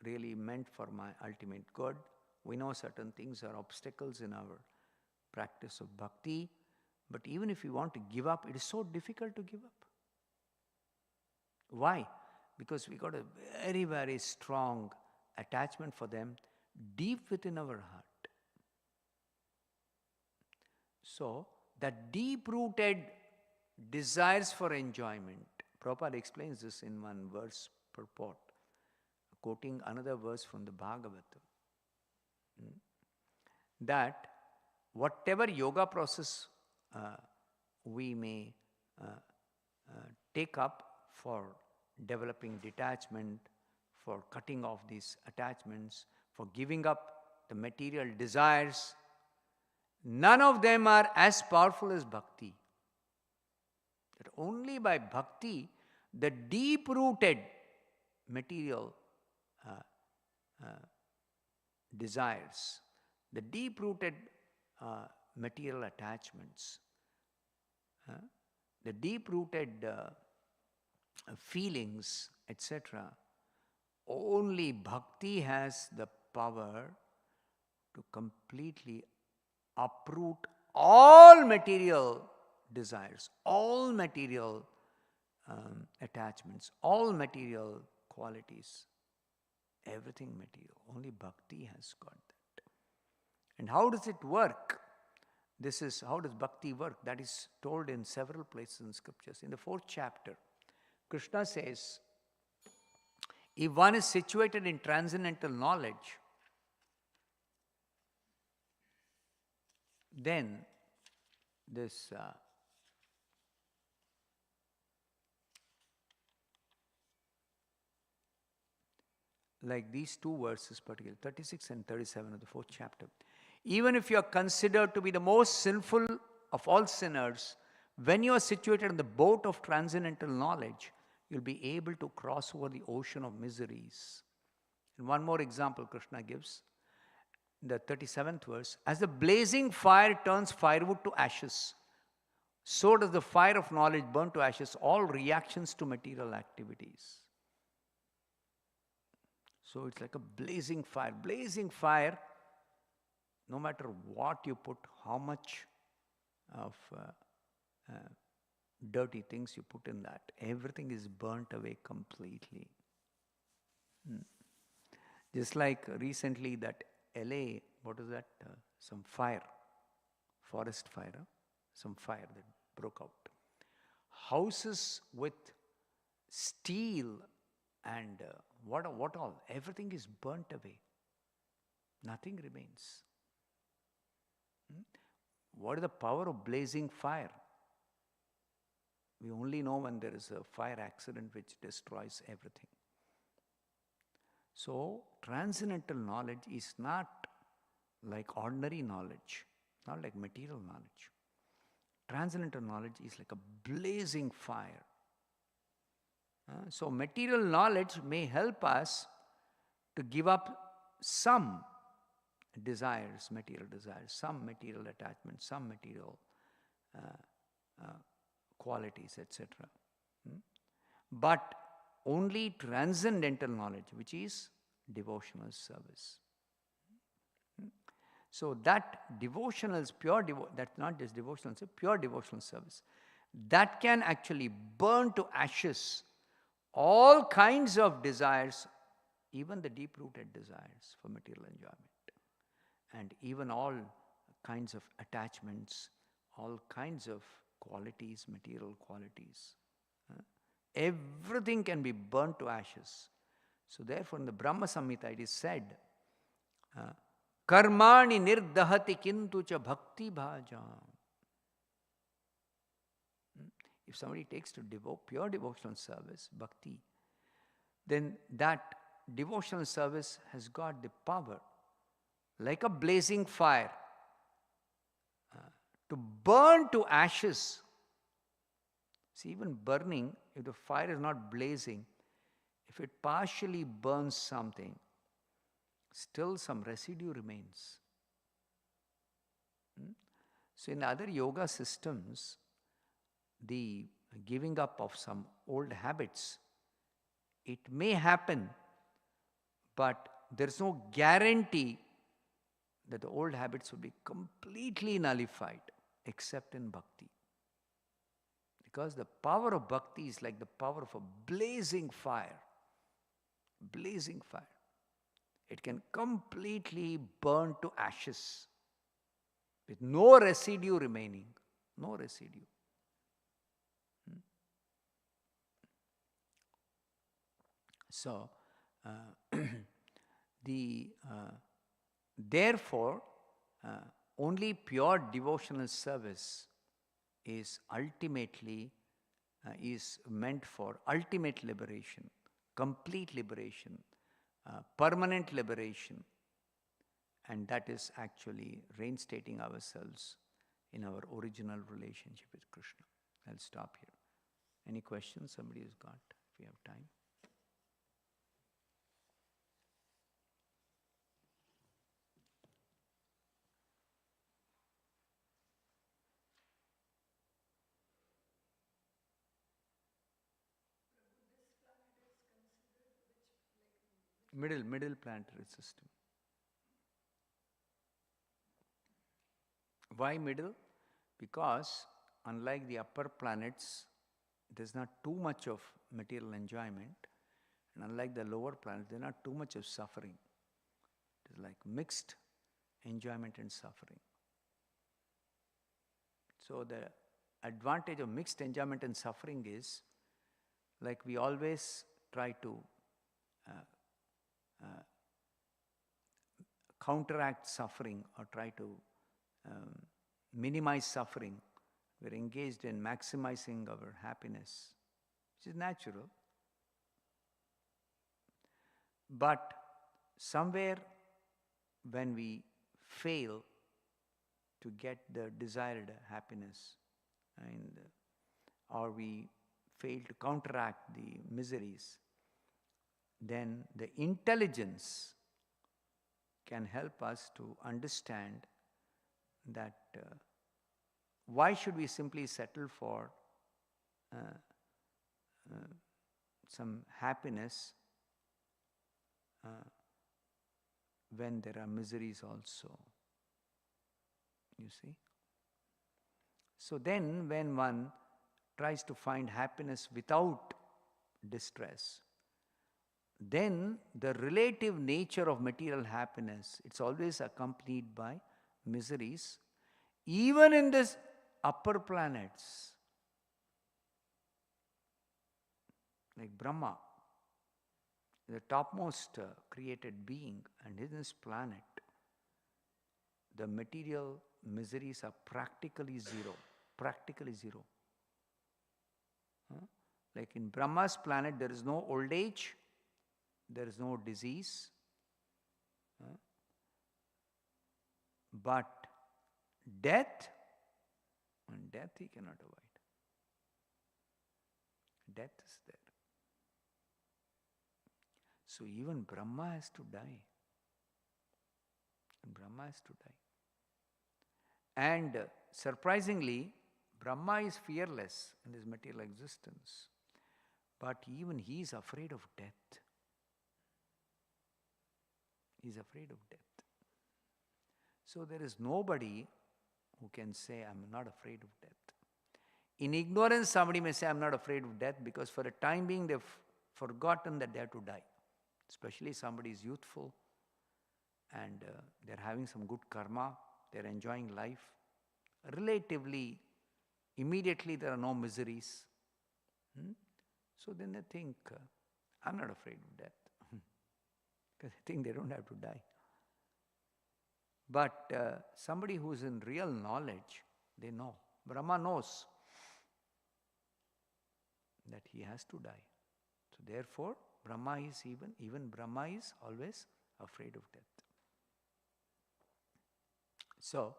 really meant for my ultimate good. We know certain things are obstacles in our practice of bhakti. But even if we want to give up, it is so difficult to give up. Why? Because we got a very, very strong attachment for them deep within our heart. So, that deep-rooted desires for enjoyment, Prabhupada explains this in one verse purport, quoting another verse from the Bhagavatam, that whatever yoga process we may take up for developing detachment, for cutting off these attachments, for giving up the material desires, none of them are as powerful as bhakti. That only by bhakti, the deep-rooted material desires, the deep-rooted material attachments, the deep-rooted feelings, etc., only bhakti has the power to completely uproot all material desires, all material attachments, all material qualities, everything material. Only bhakti has got that. And how does it work? This is how does bhakti work? That is told in several places in scriptures. In the 4th chapter, Krishna says, if one is situated in transcendental knowledge, then this like these two verses particularly, 36 and 37 of the 4th chapter. Even if you are considered to be the most sinful of all sinners, when you are situated in the boat of transcendental knowledge, you'll be able to cross over the ocean of miseries. And one more example Krishna gives, the 37th verse, as the blazing fire turns firewood to ashes, so does the fire of knowledge burn to ashes all reactions to material activities. So it's like a blazing fire. Blazing fire, no matter what you put, how much of dirty things you put in that, everything is burnt away completely. Just like recently that LA, what is that? Some fire, forest fire, some fire that broke out. Houses with steel and what all? Everything is burnt away. Nothing remains. What is the power of blazing fire? We only know when there is a fire accident which destroys everything. So, transcendental knowledge is not like ordinary knowledge, not like material knowledge. Transcendental knowledge is like a blazing fire. So, material knowledge may help us to give up some desires, material desires, some material attachments, some material qualities, etc. But only transcendental knowledge, which is devotional service. So that devotional, that's not just devotional, it's pure devotional service. That can actually burn to ashes all kinds of desires, even the deep-rooted desires for material enjoyment. And even all kinds of attachments, all kinds of qualities, material qualities. Everything can be burnt to ashes. So therefore in the Brahma Samhita it is said, Karmani nirdahati kintu cha bhakti bhajam. if somebody takes to pure devotional service, bhakti, then that devotional service has got the power, like a blazing fire, to burn to ashes. See, even burning, if the fire is not blazing, if it partially burns something, still some residue remains. So in other yoga systems, the giving up of some old habits, it may happen, but there's no guarantee that the old habits will be completely nullified, except in bhakti. Because the power of bhakti is like the power of a blazing fire. Blazing fire. It can completely burn to ashes with no residue remaining. No residue. So, therefore, only pure devotional service is ultimately is meant for ultimate liberation, complete liberation, permanent liberation, and that is actually reinstating ourselves in our original relationship with Krishna. I'll stop here. Any questions somebody has got, if we have time? Middle planetary system. Why middle? Because unlike the upper planets, there's not too much of material enjoyment, and unlike the lower planets, there's not too much of suffering. It's like mixed enjoyment and suffering. So the advantage of mixed enjoyment and suffering is, like we always try to counteract suffering or try to minimize suffering. We're engaged in maximizing our happiness, which is natural. But somewhere when we fail to get the desired happiness, or we fail to counteract the miseries, then the intelligence can help us to understand that why should we simply settle for some happiness when there are miseries also, you see? So then when one tries to find happiness without distress, then the relative nature of material happiness, it's always accompanied by miseries, even in this upper planets, like Brahma, the topmost created being, and in this planet, the material miseries are practically zero. Practically zero. Like in Brahma's planet, there is no old age, there is no disease, but death, and death he cannot avoid. Death is there. So even Brahma has to die. Brahma has to die. And surprisingly, Brahma is fearless in his material existence, but even he is afraid of death. He is afraid of death. So there is nobody who can say, I'm not afraid of death. In ignorance, somebody may say, I'm not afraid of death, because for a time being, they've forgotten that they have to die. Especially somebody is youthful and they're having some good karma, they're enjoying life. Relatively, immediately there are no miseries. So then they think, I'm not afraid of death. Because they think they don't have to die. But somebody who's in real knowledge, they know. Brahma knows. that he has to die. So therefore, Brahma is even Brahma is always afraid of death. So,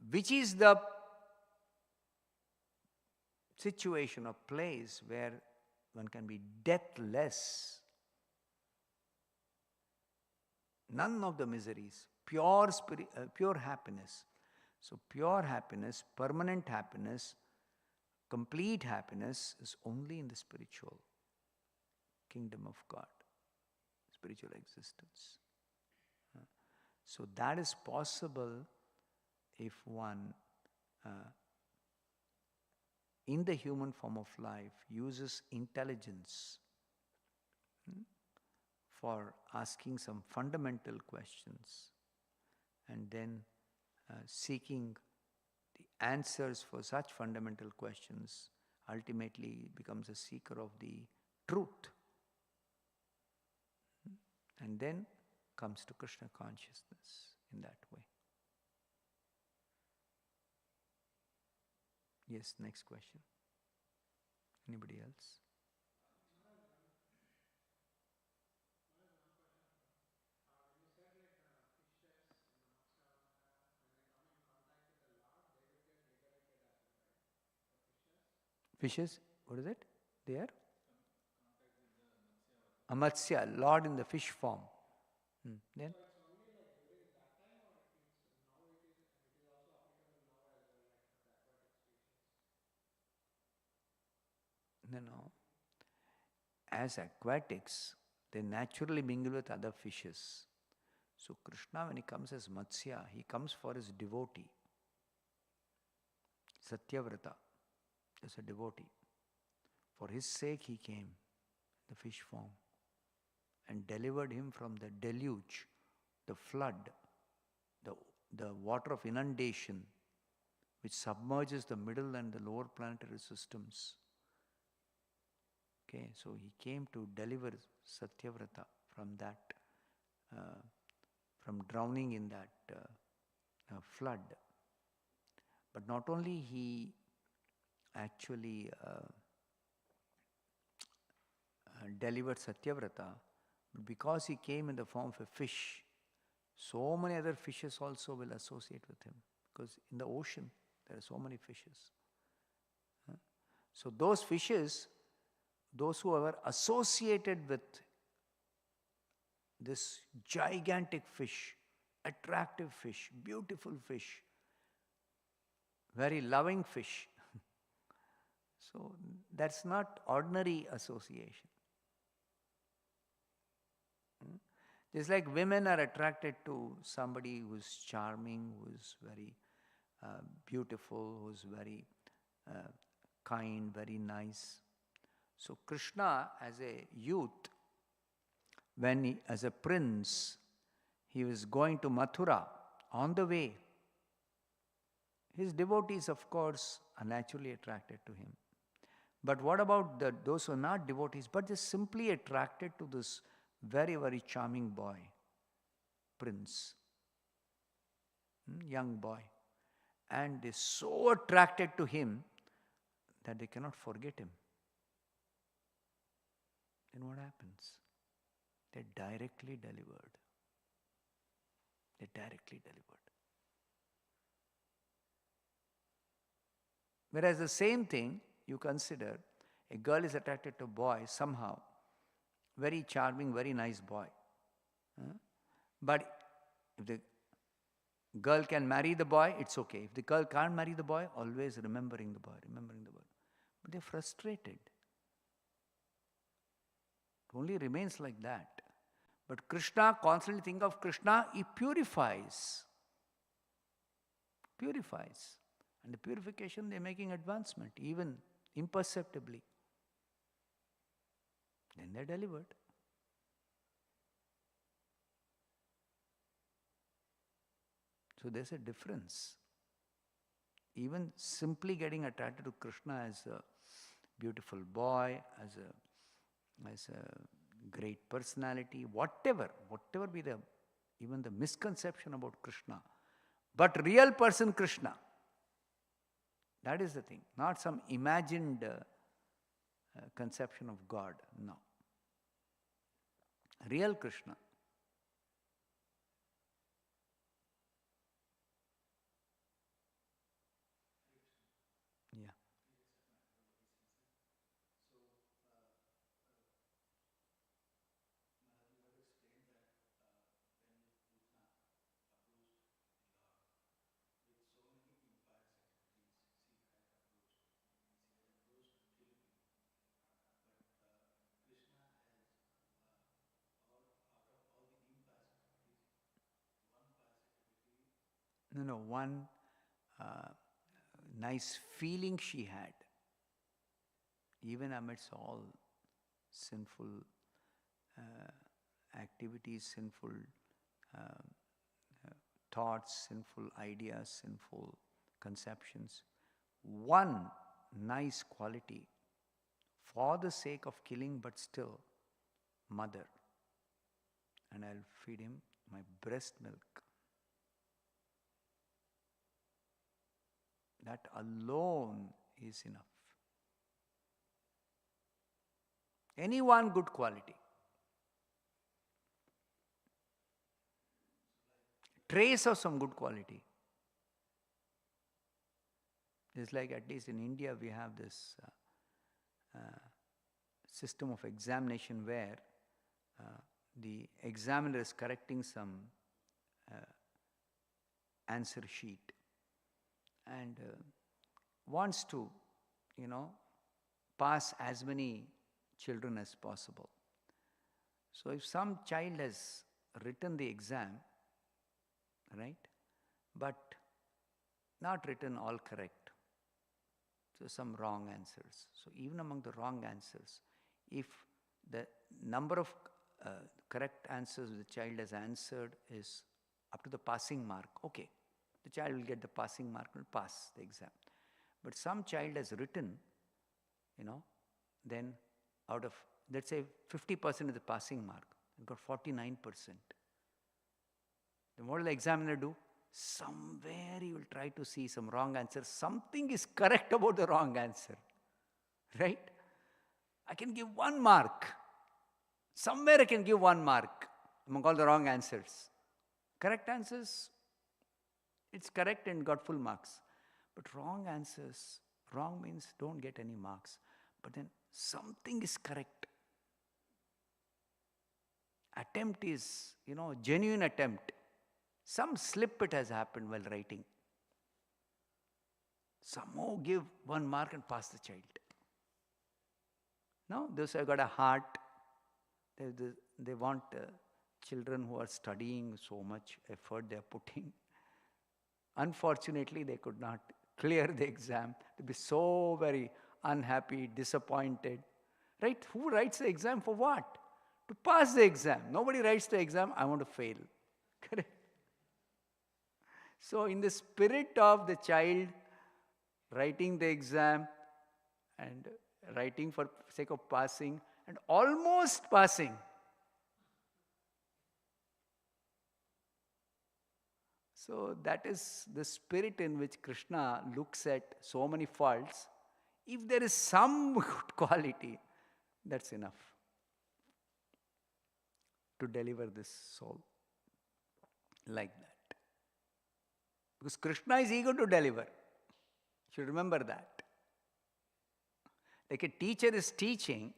which is the situation or place where one can be deathless? None of the miseries, pure happiness. So pure happiness, permanent happiness, complete happiness is only in the spiritual kingdom of God, spiritual existence. So that is possible if one, in the human form of life, uses intelligence for asking some fundamental questions and then seeking the answers for such fundamental questions, ultimately becomes a seeker of the truth. And then comes to Krishna consciousness in that way. Yes, next question. Anybody else? Fishes, what is it? They are? Amatsya, Lord in the fish form. Then? No. As aquatics, they naturally mingle with other fishes. So Krishna, when he comes as Matsya, he comes for his devotee. Satyavrata is a devotee. For his sake he came in the fish form and delivered him from the deluge, the flood, the water of inundation which submerges the middle and the lower planetary systems. Okay, so he came to deliver Satyavrata from that, from drowning in that flood. But not only he actually delivered Satyavrata, but because he came in the form of a fish, so many other fishes also will associate with him. Because in the ocean, there are so many fishes. So those fishes, those who are associated with this gigantic fish, attractive fish, beautiful fish, very loving fish. So that's not ordinary association. Just like women are attracted to somebody who is charming, who is very beautiful, who is very kind, very nice. So Krishna, as a youth, as a prince, he was going to Mathura. On the way, his devotees, of course, are naturally attracted to him. But what about those who are not devotees, but they're simply attracted to this very, very charming boy, prince, young boy. And they're so attracted to him that they cannot forget him. Then what happens? They're directly delivered. They're directly delivered. Whereas the same thing, you consider, a girl is attracted to a boy somehow, very charming, very nice boy. But if the girl can marry the boy, it's okay. If the girl can't marry the boy, always remembering the boy. But they're frustrated. It only remains like that. But Krishna, constantly think of Krishna, he purifies. And the purification, they're making advancement, even imperceptibly. Then they're delivered. So there's a difference. Even simply getting attracted to Krishna as a beautiful boy, as a great personality, whatever be even the misconception about Krishna. But real person Krishna, That is the thing. Not some imagined conception of God. No. Real Krishna. Yeah. No, no, one uh, nice feeling she had, even amidst all sinful activities, sinful uh, thoughts, sinful ideas, sinful conceptions. One nice quality for the sake of killing, but still, mother. And I'll feed him my breast milk. That alone is enough. Any one good quality. Trace of some good quality. It's like, at least in India, we have this system of examination where the examiner is correcting some answer sheet and wants to, pass as many children as possible. So if some child has written the exam, right, but not written all correct, so some wrong answers. So even among the wrong answers, if the number of correct answers the child has answered is up to the passing mark, okay, the child will get the passing mark, will pass the exam. But some child has written, then out of, let's say 50% is the passing mark, and got 49%. Then what will the examiner do? Somewhere he will try to see some wrong answer. Something is correct about the wrong answer. Right? I can give 1 mark. Somewhere I can give 1 mark among all the wrong answers. Correct answers, it's correct and got full marks. But wrong answers, wrong means don't get any marks. But then something is correct. Attempt is, genuine attempt. Some slip it has happened while writing. Somehow give 1 mark and pass the child. No, those have got a heart. They want children who are studying, so much effort they are putting. Unfortunately, they could not clear the exam. They'll be so very unhappy, disappointed. Right? Who writes the exam for what? To pass the exam. Nobody writes the exam, I want to fail. Correct? So in the spirit of the child writing the exam and writing for sake of passing and almost passing, so that is the spirit in which Krishna looks at so many faults. If there is some good quality, that's enough to deliver this soul like that. Because Krishna is eager to deliver. You should remember that. Like a teacher is teaching,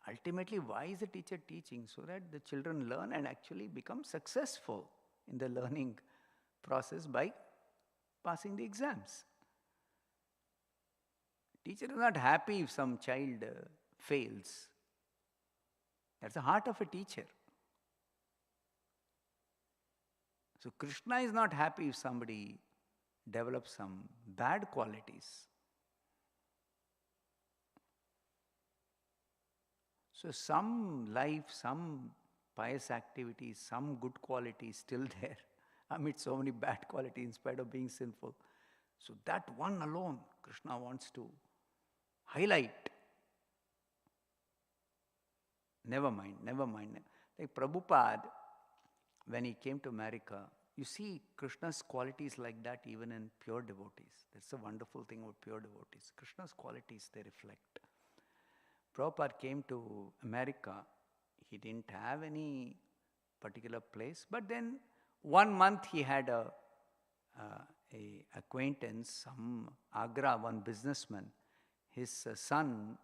ultimately, why is the teacher teaching? So that the children learn and actually become successful in the learning process by passing the exams. Teacher is not happy if some child fails. That's the heart of a teacher. So Krishna is not happy if somebody develops some bad qualities. So some life, some pious activities, some good qualities still there amid so many bad qualities in spite of being sinful. So that one alone Krishna wants to highlight. Never mind. Like Prabhupada, when he came to America, you see Krishna's qualities like that even in pure devotees. That's a wonderful thing about pure devotees. Krishna's qualities, they reflect. Prabhupada came to America. He didn't have any particular place, but then 1 month he had a acquaintance, some Agra, one businessman. His son,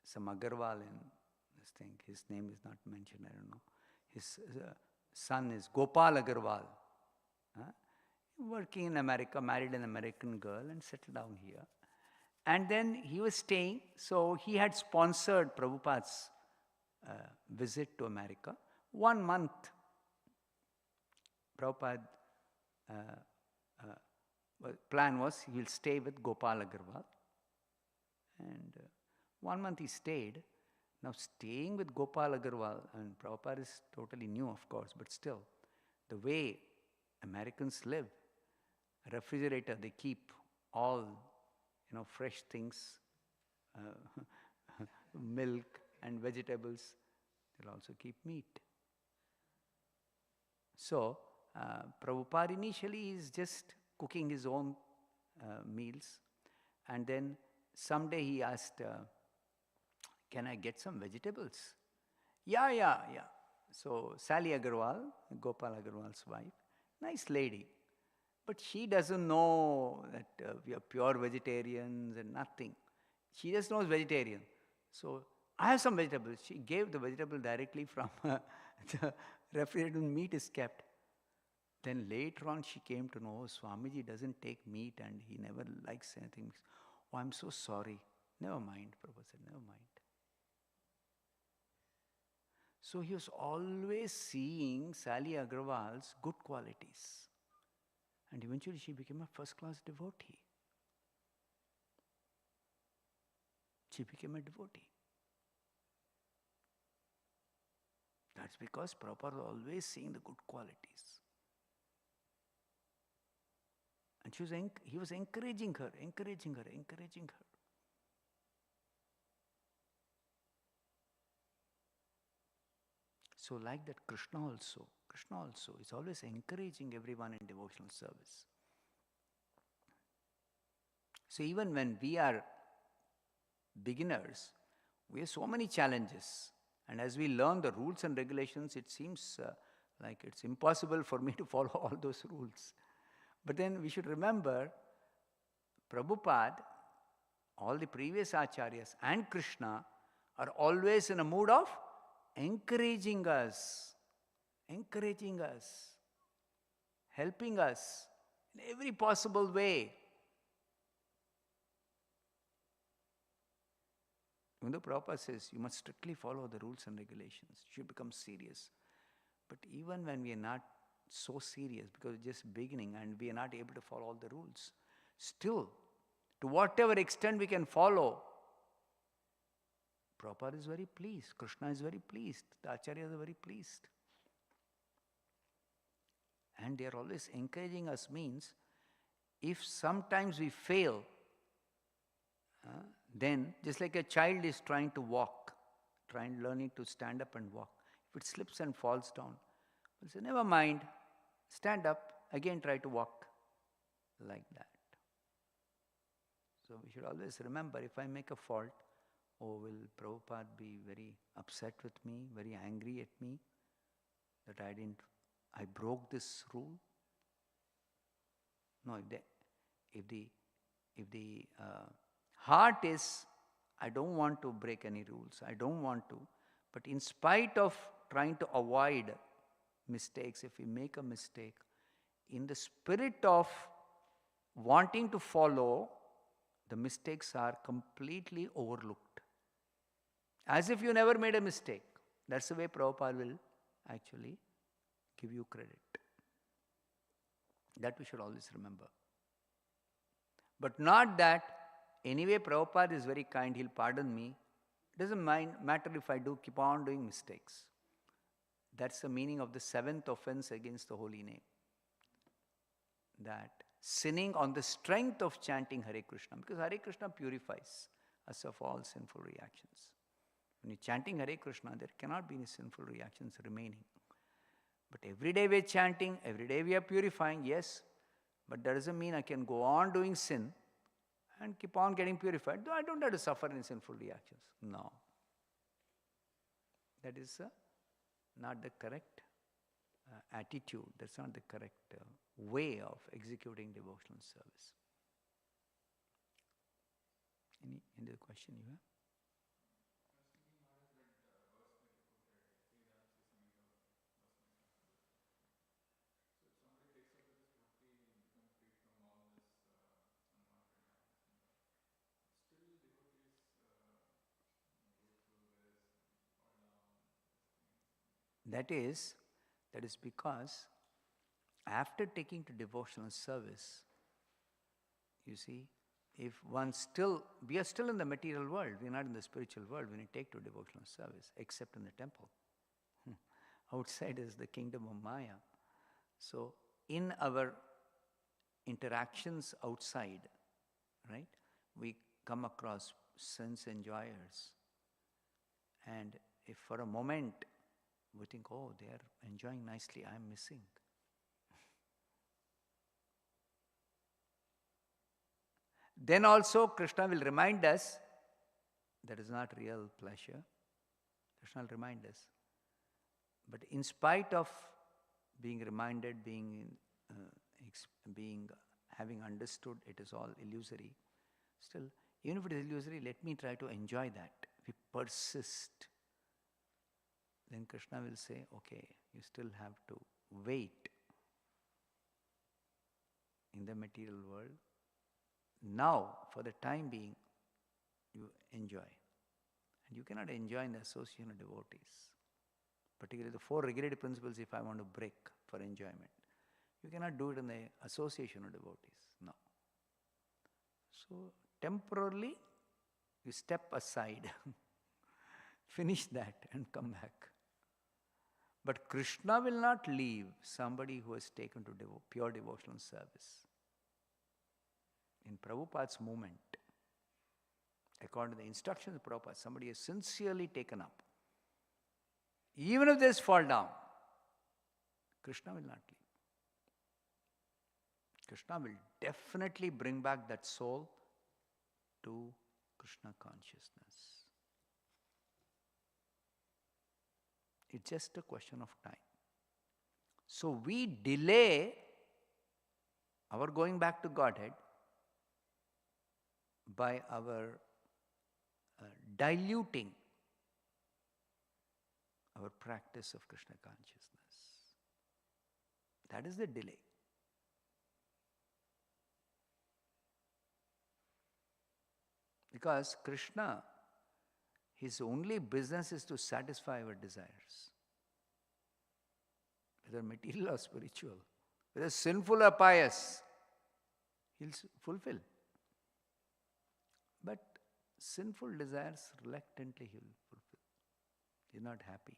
some Agarwal in this thing, his name is not mentioned, I don't know. His son is Gopal Agarwal, working in America, married an American girl and settled down here. And then he was staying, so he had sponsored Prabhupada's visit to America. 1 month, Prabhupada plan was he will stay with Gopal Agarwal. And 1 month he stayed. Now staying with Gopal Agarwal, and Prabhupada is totally new of course, but still, the way Americans live, refrigerator, they keep all, fresh things, milk and vegetables. They'll also keep meat. So, Prabhupada initially is just cooking his own meals, and then someday he asked, can I get some vegetables? Yeah. So Sally Agarwal, Gopal Agarwal's wife, nice lady, but she doesn't know that we are pure vegetarians and nothing. She just knows vegetarian. So I have some vegetables. She gave the vegetable directly from the refrigerator. Meat is kept. Then later on she came to know, Swamiji doesn't take meat and he never likes anything. Oh, I'm so sorry. Never mind, Prabhupada said, never mind. So he was always seeing Sally Agarwal's good qualities. And eventually she became a first-class devotee. She became a devotee. That's because Prabhupada was always seeing the good qualities. And he was encouraging her. So like that, Krishna also is always encouraging everyone in devotional service. So even when we are beginners, we have so many challenges. And as we learn the rules and regulations, it seems like it's impossible for me to follow all those rules. But then we should remember, Prabhupada, all the previous acharyas and Krishna are always in a mood of encouraging us, helping us in every possible way. Even though Prabhupada says you must strictly follow the rules and regulations, you should become serious. But even when we are not so serious, because we're just beginning and we are not able to follow all the rules, still, to whatever extent we can follow, Prabhupada is very pleased, Krishna is very pleased, the acharyas are very pleased. And they are always encouraging us, means if sometimes we fail, then just like a child is trying to walk, learning to stand up and walk, if it slips and falls down, we'll say, never mind, stand up, again try to walk, like that. So we should always remember, if I make a fault, will Prabhupada be very upset with me, very angry at me, that I broke this rule? No, if the heart is, I don't want to break any rules, I don't want to, but in spite of trying to avoid mistakes, if we make a mistake, in the spirit of wanting to follow, the mistakes are completely overlooked. As if you never made a mistake. That's the way Prabhupada will actually give you credit. That we should always remember. But not that, anyway Prabhupada is very kind, he'll pardon me. It doesn't matter if I keep on doing mistakes. That's the meaning of the 7th offense against the holy name. That sinning on the strength of chanting Hare Krishna, because Hare Krishna purifies us of all sinful reactions. When you're chanting Hare Krishna, there cannot be any sinful reactions remaining. But every day we are chanting, every day we are purifying, yes. But that doesn't mean I can go on doing sin and keep on getting purified. Though I don't have to suffer any sinful reactions. No. That is not the correct attitude. That's not the correct way of executing devotional service. Any other question you have? That is because after taking to devotional service, you see, if we are still in the material world, we are not in the spiritual world when we take to devotional service, except in the temple. Outside is the kingdom of Maya. So, in our interactions outside, right, we come across sense enjoyers. And if for a moment we think, oh, they are enjoying nicely, I am missing. Then also Krishna will remind us that is not real pleasure. Krishna will remind us. But in spite of being reminded, having understood it is all illusory, still, even if it is illusory, let me try to enjoy that. If we persist, then Krishna will say, okay, you still have to wait in the material world. Now, for the time being, you enjoy. And you cannot enjoy in the association of devotees. Particularly the 4 regulative principles, if I want to break for enjoyment. You cannot do it in the association of devotees. No. So, temporarily, you step aside, finish that and come back. But Krishna will not leave somebody who has taken to pure devotional service. In Prabhupada's movement, according to the instructions of Prabhupada, somebody has sincerely taken up. Even if they fall down, Krishna will not leave. Krishna will definitely bring back that soul to Krishna consciousness. It's just a question of time. So we delay our going back to Godhead by our diluting our practice of Krishna consciousness. That is the delay. Because Krishna, his only business is to satisfy our desires, whether material or spiritual, whether sinful or pious, he'll fulfill. But sinful desires, reluctantly he will fulfill. He's not happy.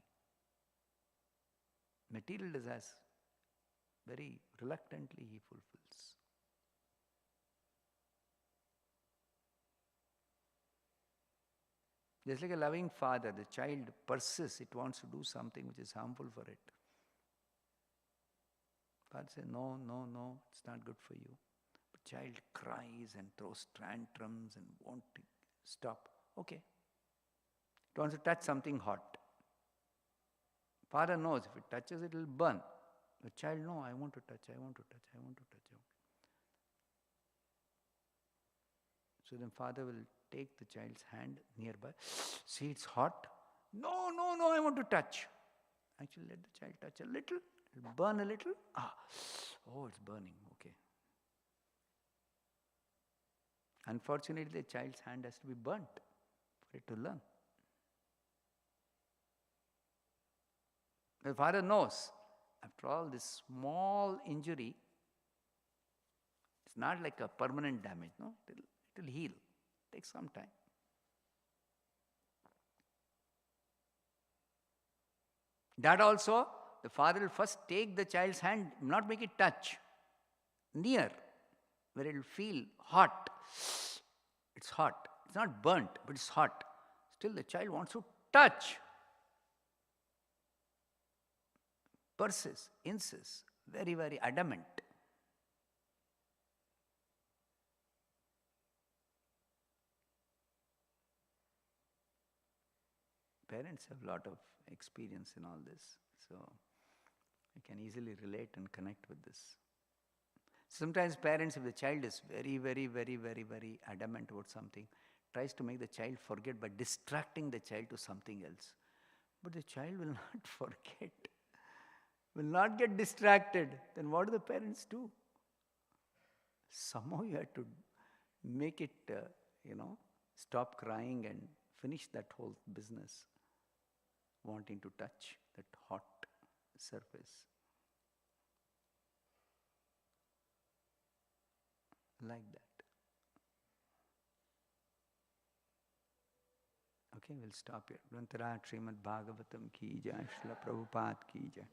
Material desires, very reluctantly he fulfills. Just like a loving father, the child persists, it wants to do something which is harmful for it. Father says, no, it's not good for you. But child cries and throws tantrums and won't stop. Okay. It wants to touch something hot. Father knows if it touches, it will burn. The child, no, I want to touch. So then father will take the child's hand nearby. See, it's hot. No, I want to touch. Actually, let the child touch a little. It'll burn a little. Oh, it's burning. Okay. Unfortunately, the child's hand has to be burnt for it to learn. The father knows, after all, this small injury, it's not like a permanent damage, no? It will heal. It takes some time. That also, the father will first take the child's hand, not make it touch, near, where it will feel hot. It's hot. It's not burnt, but it's hot. Still, the child wants to touch. persists, insists, very, very adamant. Parents have a lot of experience in all this, so you can easily relate and connect with this. Sometimes parents, if the child is very, very, very, very, very adamant about something, tries to make the child forget by distracting the child to something else. But the child will not forget, will not get distracted. Then what do the parents do? Somehow you have to make it, stop crying and finish that whole business, wanting to touch that hot surface. Like that. Okay, we'll stop here. Grantharaj Srimad Bhagavatam ki jai, Srila Prabhupada ki jai.